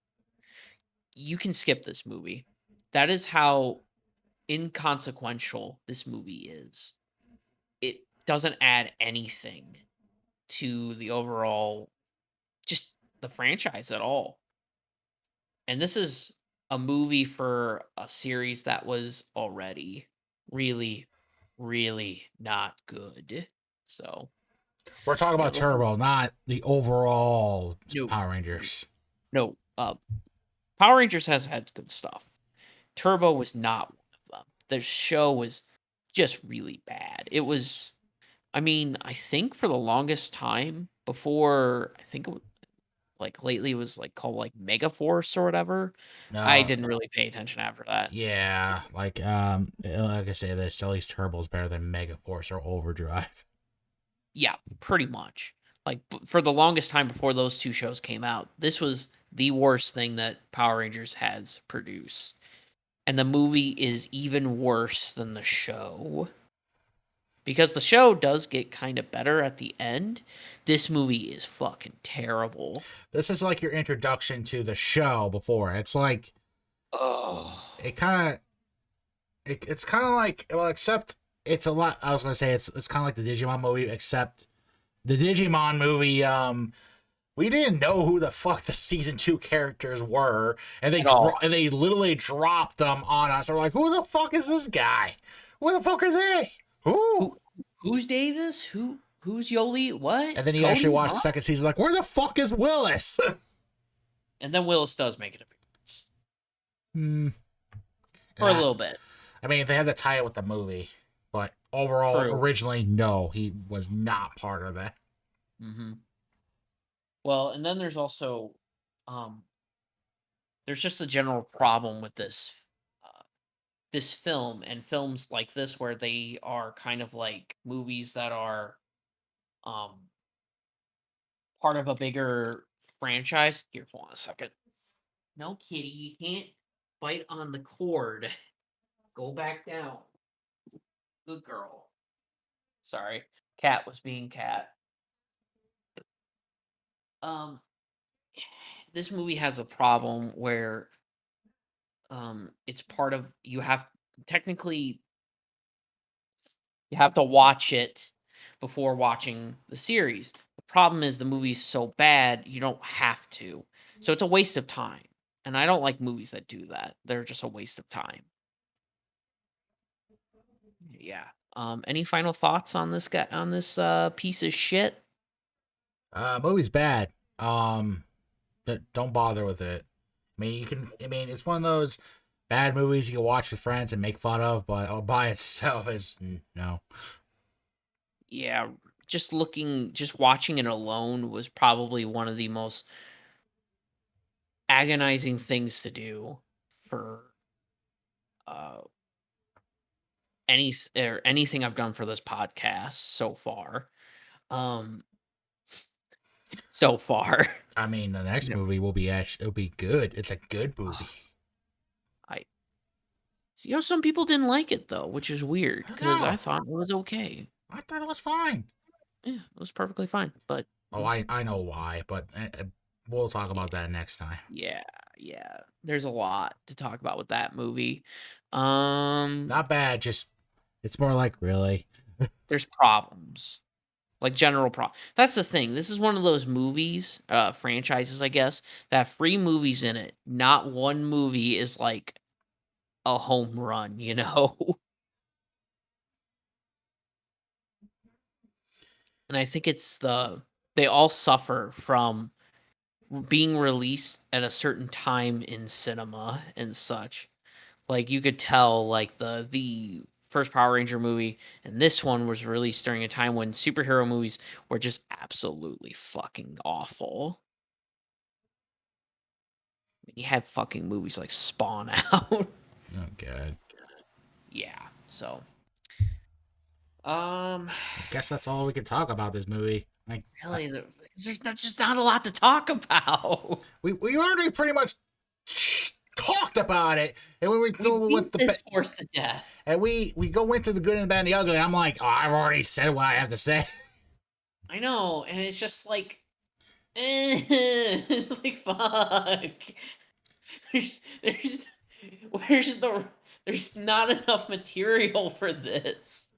You can skip this movie. That is how inconsequential this movie is. It doesn't add anything to the overall just the franchise at all. And this is a movie for a series that was already really, really not good. So, We're talking about the whole Turbo, not the overall no, Power Rangers. no, Power Rangers has had good stuff. Turbo was not one of them. The show was just really bad. It was, I mean, I think for the longest time before, I think it was, like lately it was like called like Mega Force or whatever. I No, didn't really pay attention after that. yeah, like I say, this at least Turbo's better than Mega Force or Overdrive. Yeah, pretty much. Like for the longest time before those two shows came out, this was the worst thing that Power Rangers has produced. And the movie is even worse than the show. because the show does get kind of better at the end. This movie is fucking terrible. This is like your introduction to the show before. It's like Oh, it kind of it's kind of like, well, except it's a lot. I was gonna say it's kind of like the Digimon movie, except the Digimon movie. We didn't know who the fuck the season 2 characters were, and at all. and they literally dropped them on us. We're like, who the fuck is this guy? Who the fuck are they? Who? Who who's Davis? Who's Yoli? What? And then you actually Cody? watch the Huh? second season, like, where the fuck is Willis? And then Willis does make an appearance Hmm. for a Uh, little bit. I mean, they had to tie it with the movie, but overall, True. originally, no, he was not part of that. Hmm. Well, and then there's also, um, there's just a general problem with this film and films like this where they are kind of like movies that are um part of a bigger franchise. Here, hold on a second. No, kitty, you can't bite on the cord. Go back down. Good girl. Sorry. Cat was being cat. Um this movie has a problem where it's part of you have technically you have to watch it before watching the series. The problem is the movie's so bad you don't have to. So it's a waste of time. And I don't like movies that do that. They're just a waste of time. Yeah. Any final thoughts on this guy on this piece of shit? Movie's bad. Don't bother with it. I mean, you can. I mean, it's one of those bad movies you can watch with friends and make fun of, but by itself is no. Yeah, just watching it alone was probably one of the most agonizing things to do for uh anything I've done for this podcast so far. Um so far. I mean, the next No. movie will be actually it'll be good. It's a good movie. I some people didn't like it though, which is weird cuz I No, thought it was okay. I thought it was fine. Yeah, it was perfectly fine, but Oh, I know why, but we'll talk yeah, about that next time. yeah, yeah. There's a lot to talk about with that movie. Um Not bad, just it's more like really. there's problems. Like general that's the thing. This is one of those movies, franchises, I guess, that have free movies in it. Not one movie is like a home run, you know? And I think they all suffer from being released at a certain time in cinema and such. Like you could tell like the first Power Ranger movie and this one was released during a time when superhero movies were just absolutely fucking awful. You have fucking movies like Spawn out. Oh god. Yeah. So, um, I guess that's all we can talk about this movie. Like, really, there's not, just not a lot to talk about. we already pretty much talked about it, and when we We go beat with the this horse to death. and we go into the good and the bad and the ugly. I'm like, oh, I've already said what I have to say. I know, and it's just like, it's like fuck. There's where's the there's not enough material for this.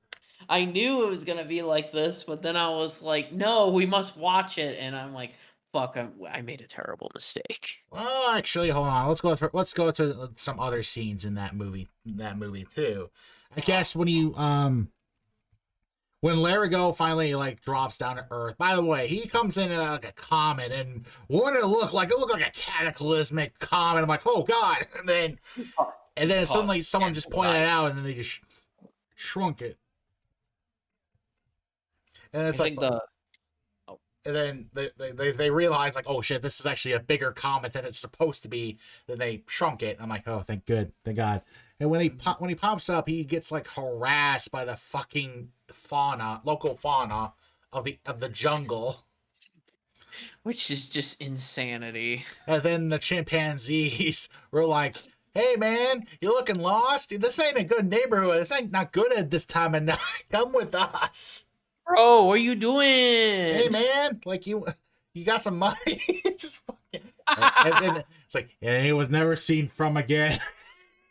I knew it was gonna be like this, but then I was like, no, we must watch it, and I'm like, fuck, I made a terrible mistake. Well, actually, hold on. Let's go to some other scenes in that movie. That movie too. I guess when Larigo finally like drops down to Earth. By the way, he comes in like a comet, and what did it look like? It looked like a cataclysmic comet. I'm like, oh god! And then suddenly someone just pointed it out, and then they just shrunk it. And I it's like, think the oh, and then they realize like, oh shit, this is actually a bigger comet than it's supposed to be. Then they shrunk it. I'm like, oh, thank God. And when when he pops up, he gets like harassed by the fucking local fauna of the jungle. which is just insanity. And then the chimpanzees were like, Hey man, you looking lost? This ain't a good neighborhood. This ain't not good at this time of night. Come with us. Bro, what are you Hey doing? man, like you got some money? Just fucking. And then it's like, and he was never seen from again.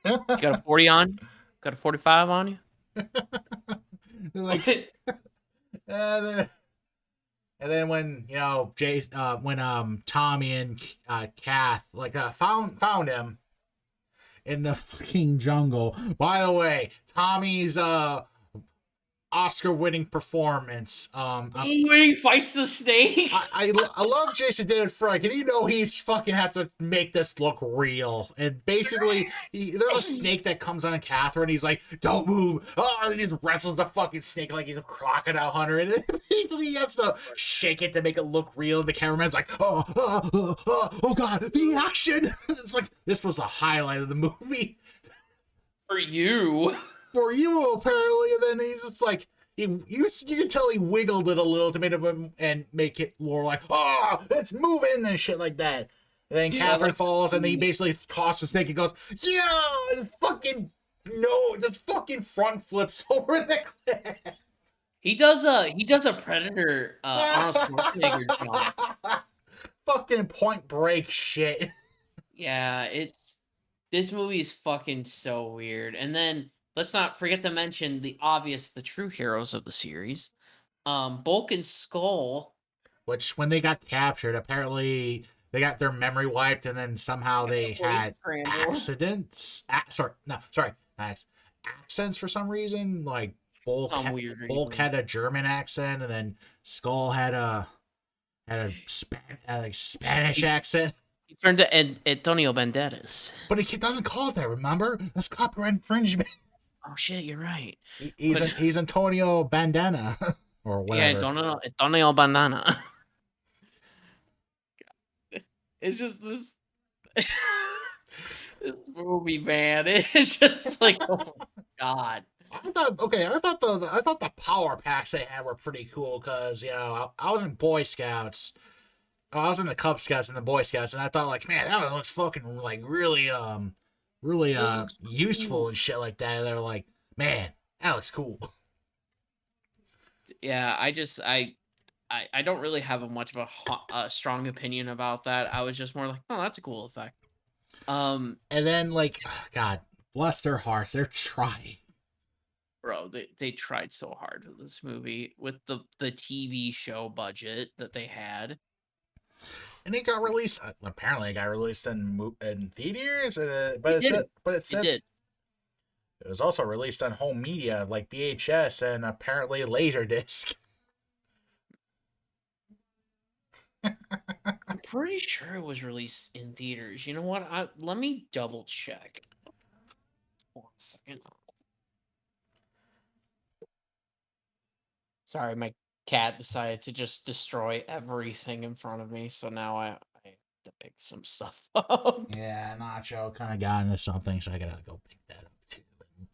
You got a 40 on? Got a 45 on you? Like, and then, and then when when Tommy and Kath like found him in the fucking jungle. By the way, Tommy's Oscar-winning performance. Ooh, he fights the snake. I love Jason David Frank, and he's fucking has to make this look real. And basically, there's a snake that comes on Catherine. He's like, "Don't move!" Oh, and he just wrestles the fucking snake like he's a crocodile hunter, and basically he has to shake it to make it look real. And the cameraman's like, "Oh god, the action!" It's like this was a highlight of the movie For you. for you, apparently. And then he's just like, you can tell he wiggled it a little to make it and make it more like, oh, it's moving and shit like that. And then Catherine falls, and he basically tosses the snake and goes, yeah, and just fucking front flips over the cliff. He does a Predator Arnold Schwarzenegger jump. Fucking Point Break shit. Yeah, this movie is fucking so weird. And then let's not forget to mention the true heroes of the series. Bulk and Skull. Which, when they got captured, apparently they got their memory wiped, and then somehow they had accidents. Accents for some reason. Like Bulk had a German accent, and then Skull had a Spanish accent. He turned to Antonio Banderas. But he doesn't call it that. Remember, that's copyright infringement. Oh shit, you're right. He's Antonio Bandana or whatever. Yeah, Antonio Bandana. It's just this this movie, man. It's just like, oh my god. I thought the power packs they had were pretty cool because I was in Boy Scouts. I was in the Cub Scouts and the Boy Scouts, and I thought like, man, that looks fucking like really useful and shit like that. And they're like, man, that looks cool. Yeah, I don't really have much of a strong opinion about that. I was just more like, oh, that's a cool effect. And then like, God bless their hearts, they're trying. Bro, they tried so hard with this movie with the TV show budget that they had. And it got released. Apparently, it got released in theaters. But it said it was also released on home media like VHS and apparently Laserdisc. I'm pretty sure it was released in theaters. You know what? Let me double check. 1 second. Sorry, my cat decided to just destroy everything in front of me, so now I have to pick some stuff up. Yeah, Nacho kind of got into something, so I gotta go pick that up too.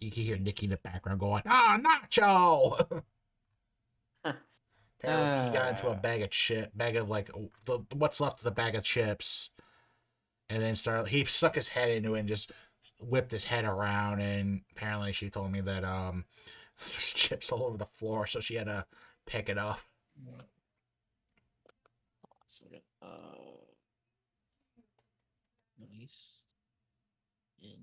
You can hear Nikki in the background going, Nacho! Apparently, he got into a bag of like what's left of the bag of chips, and then he stuck his head into it and just whipped his head around. And apparently, she told me that there's chips all over the floor, so she had to pick it up. Release in.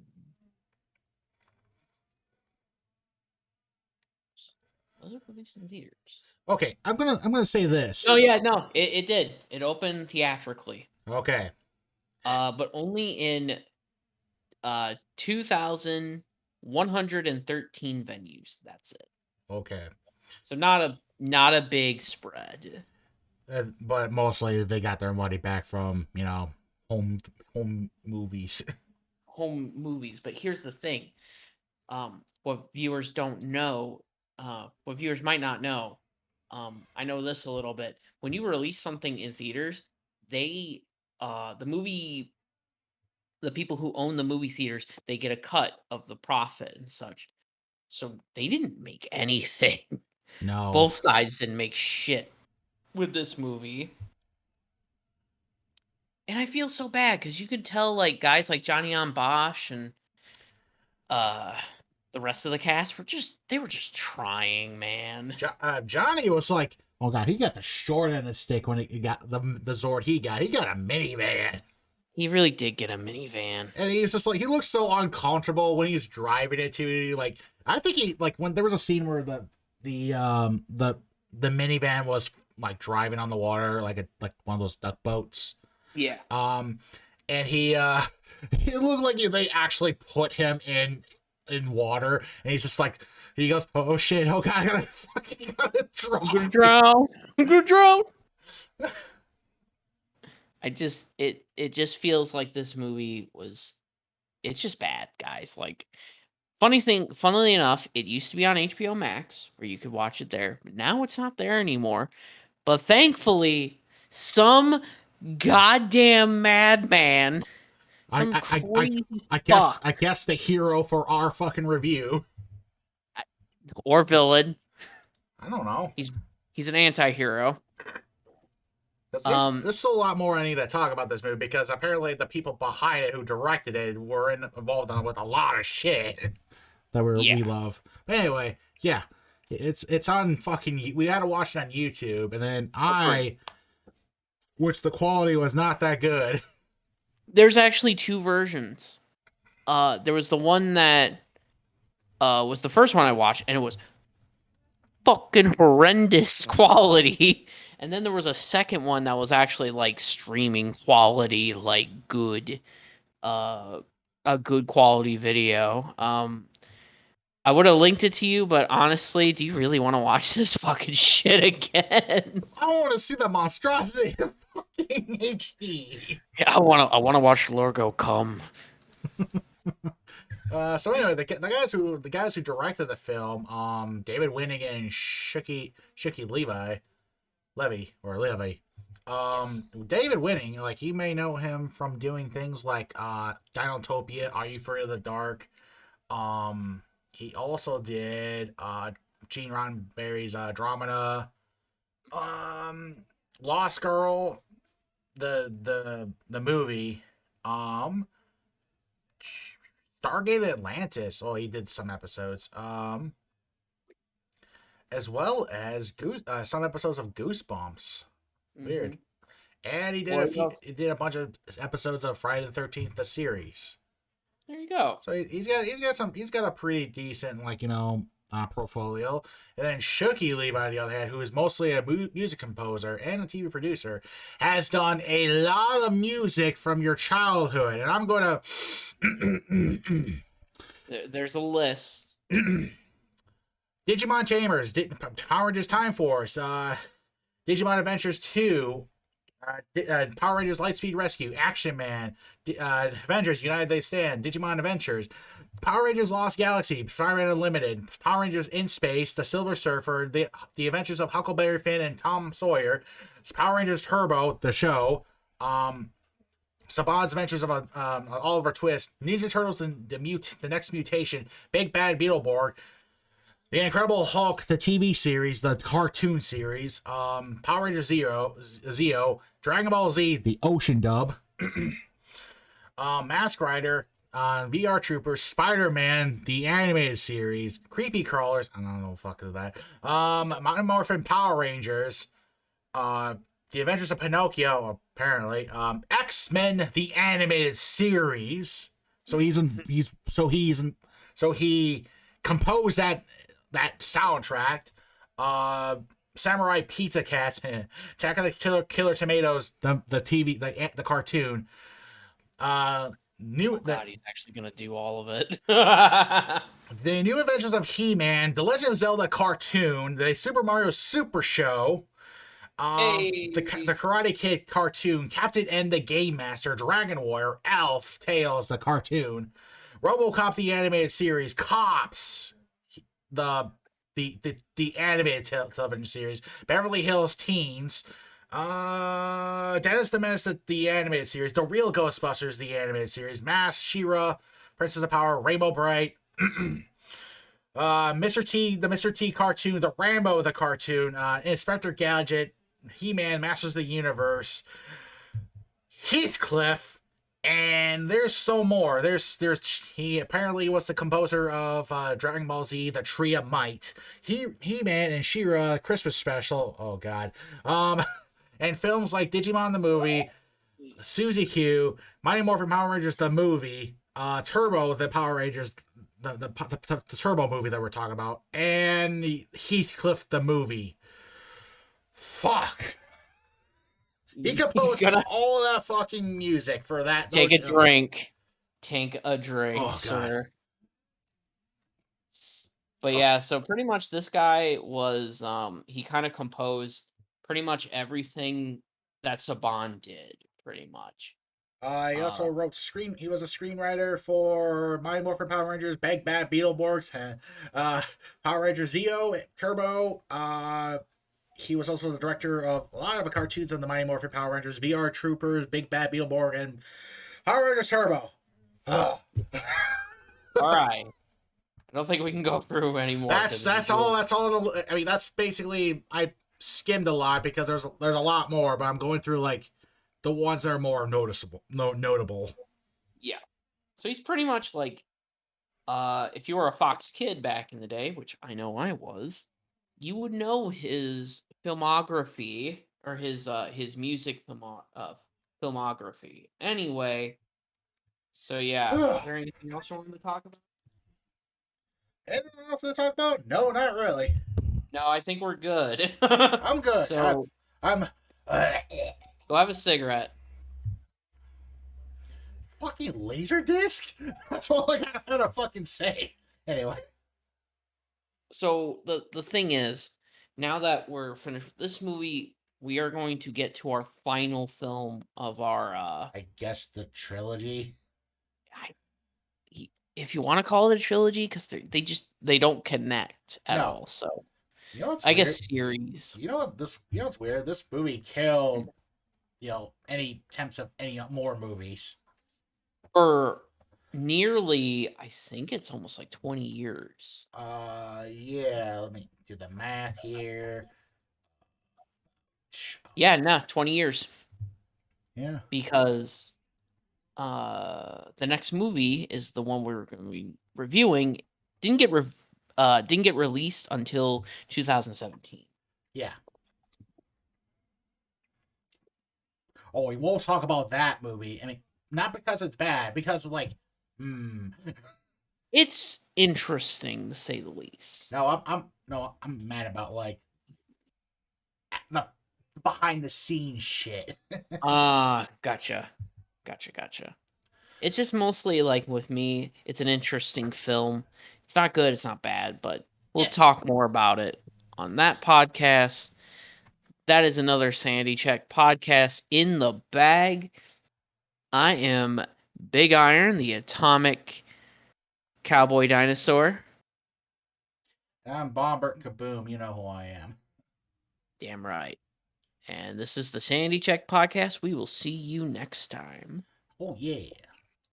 Was it released in theaters? Okay, I'm gonna say this. Oh yeah, no, it did. It opened theatrically. Okay. But only in 2,113 venues. That's it. Okay. So not a big spread. But mostly they got their money back from home movies. Home movies. But here's the thing. What viewers don't know, what viewers might not know. I know this a little bit. When you release something in theaters, they the people who own the movie theaters, they get a cut of the profit and such. So they didn't make anything. No. Both sides didn't make shit with this movie. And I feel so bad because you could tell like guys like Johnny on Bosch and uh the rest of the cast they were just trying, man. Johnny was like, oh god, he got the short end of the stick when he got the Zord he got. He got a minivan. He really did get a minivan. And he's just like, he looks so uncomfortable when he's driving it to, like, I think he, like, when there was a scene where the minivan was like driving on the water, like one of those duck boats. Yeah. And he he looked like they actually put him in water, and he's just like, he goes, oh shit, oh god, I gotta fucking drown. I'm gonna drown. I'm gonna drown. It just feels like this movie it's just bad, guys. Like, funnily enough, it used to be on HBO Max where you could watch it there. But now it's not there anymore. But thankfully, some goddamn madman, some crazy I fuck, guess the hero for our fucking review, or villain. I don't know. He's an anti-hero. There's still a lot more I need to talk about this movie, because apparently the people behind it who directed it were involved with a lot of shit that we love. But anyway, yeah, it's on fucking. We had to watch it on YouTube, and then which the quality was not that good. There's actually two versions. There was the one that was the first one I watched, and it was fucking horrendous quality. And then there was a second one that was actually like streaming quality, like good, a good quality video. I would have linked it to you, but honestly, do you really want to watch this fucking shit again? I want to see the monstrosity of fucking HD. Yeah, I want to watch Lorgo come. So anyway, the guys who directed the film, David Winning and Shuki Levy. Yes. David Winning, like, you may know him from doing things like Dinotopia, Are You Afraid of the Dark? He also did Gene Roddenberry's Andromeda, Lost Girl, the movie, Stargate Atlantis. Well, he did some episodes, as well as some episodes of Goosebumps. Weird. And he did a bunch of episodes of Friday the 13th, the series. There you go. So he's got a pretty decent, like, portfolio. And then Shuki Levi, on the other hand, who is mostly a music composer and a TV producer, has done a lot of music from your childhood. And I'm going to... There's a list. Digimon Tamers, Power Rangers Time Force, Digimon Adventures 2, Power Rangers Lightspeed Rescue, Action Man, Avengers United They Stand, Digimon Adventures, Power Rangers Lost Galaxy, Spider-Man Unlimited, Power Rangers in Space, The Silver Surfer, the Adventures of Huckleberry Finn and Tom Sawyer, Power Rangers Turbo, the show, Saban's Adventures of Oliver Twist, Ninja Turtles and the Next Mutation, Big Bad Beetleborg, The Incredible Hulk, the TV series, the cartoon series, Power Rangers Zeo, Dragon Ball Z, the Ocean dub, Mask Rider, VR Troopers, Spider-Man, the animated series, Creepy Crawlers, I don't know what the fuck is that, Mighty Morphin Power Rangers, The Adventures of Pinocchio, apparently, X-Men, the animated series. So he composed that soundtrack. Samurai Pizza Cats, Attack of the Killer Tomatoes, the TV, the cartoon. He's actually gonna do all of it. The New Adventures of He-Man, The Legend of Zelda cartoon, the Super Mario Super Show, the Karate Kid cartoon, Captain N the Game Master, Dragon Warrior, Elf Tales the cartoon, RoboCop the animated series, Cops, the animated television series, Beverly Hills Teens, Dennis the Menace the animated series, The Real Ghostbusters the animated series, Mask, She-Ra, Princess of Power, Rainbow Bright, Mr. T, the Mr. T cartoon, the Rambo the cartoon, Inspector Gadget, He-Man, Masters of the Universe, Heathcliff, and there's so more. He apparently was the composer of Dragon Ball Z, The Tree of Might, He-Man and She-Ra Christmas special. Oh God, and films like Digimon the movie, Suzy Q, Mighty Morphin Power Rangers the movie, Turbo the Power Rangers, the Turbo movie that we're talking about, and Heathcliff the movie. Fuck. He You composed gotta all that fucking music for those take a shows. drink. Take a drink, Oh God. sir. But yeah, so pretty much this guy was he kind of composed pretty much everything that Saban did, pretty much. He also Uh wrote He was a screenwriter for Mighty Morphin Power Rangers, Big Bad Beetleborgs, Power Rangers Zeo, Turbo. He was also the director of a lot of the cartoons on the Mighty Morphin Power Rangers, VR Troopers, Big Bad Beetleborg, and Power Rangers Turbo. all right. I don't think we can go through anymore because That's all. That's all. I mean, that's basically. I skimmed a lot because there's a lot more, but I'm going through like the ones that are more notable. yeah. So he's pretty much like if you were a Fox kid back in the day, which I know I was, you would know his filmography or his music filmography. Anyway, so yeah, is there anything else you wanted to talk about? Anything else to talk about? No, not really. No, I think we're good. I'm good. So I'm go have a cigarette. fucking laser disc. That's all I gotta fucking say. Anyway, So the thing is, now that we're finished with this movie, we are going to get to our final film of our I guess the trilogy. I, if you want to call it a trilogy, because they don't connect at No, all. So you know what's I weird? guess series You know what's weird? This movie killed any attempts of any more movies. for nearly, I think it's almost like 20 years. Yeah. Let me do the math here. Yeah, no, 20 years Yeah. because the next movie is the one we're going to be reviewing. Didn't get released until 2017. Yeah. Oh, we won't talk about that movie. I mean, not because it's bad, because like, hmm. It's interesting to say the least. I'm mad about like the behind the scenes shit. Ah, gotcha. It's just mostly like with me, it's an interesting film. It's not good, it's not bad, but we'll Yeah. talk more about it on that podcast. That is another Sanity Check podcast in the bag. I am Big Iron, the atomic cowboy dinosaur. I'm BombertKaboom. You know who I am. Damn right. And this is the Sanity Check podcast. We will see you next time. Oh yeah.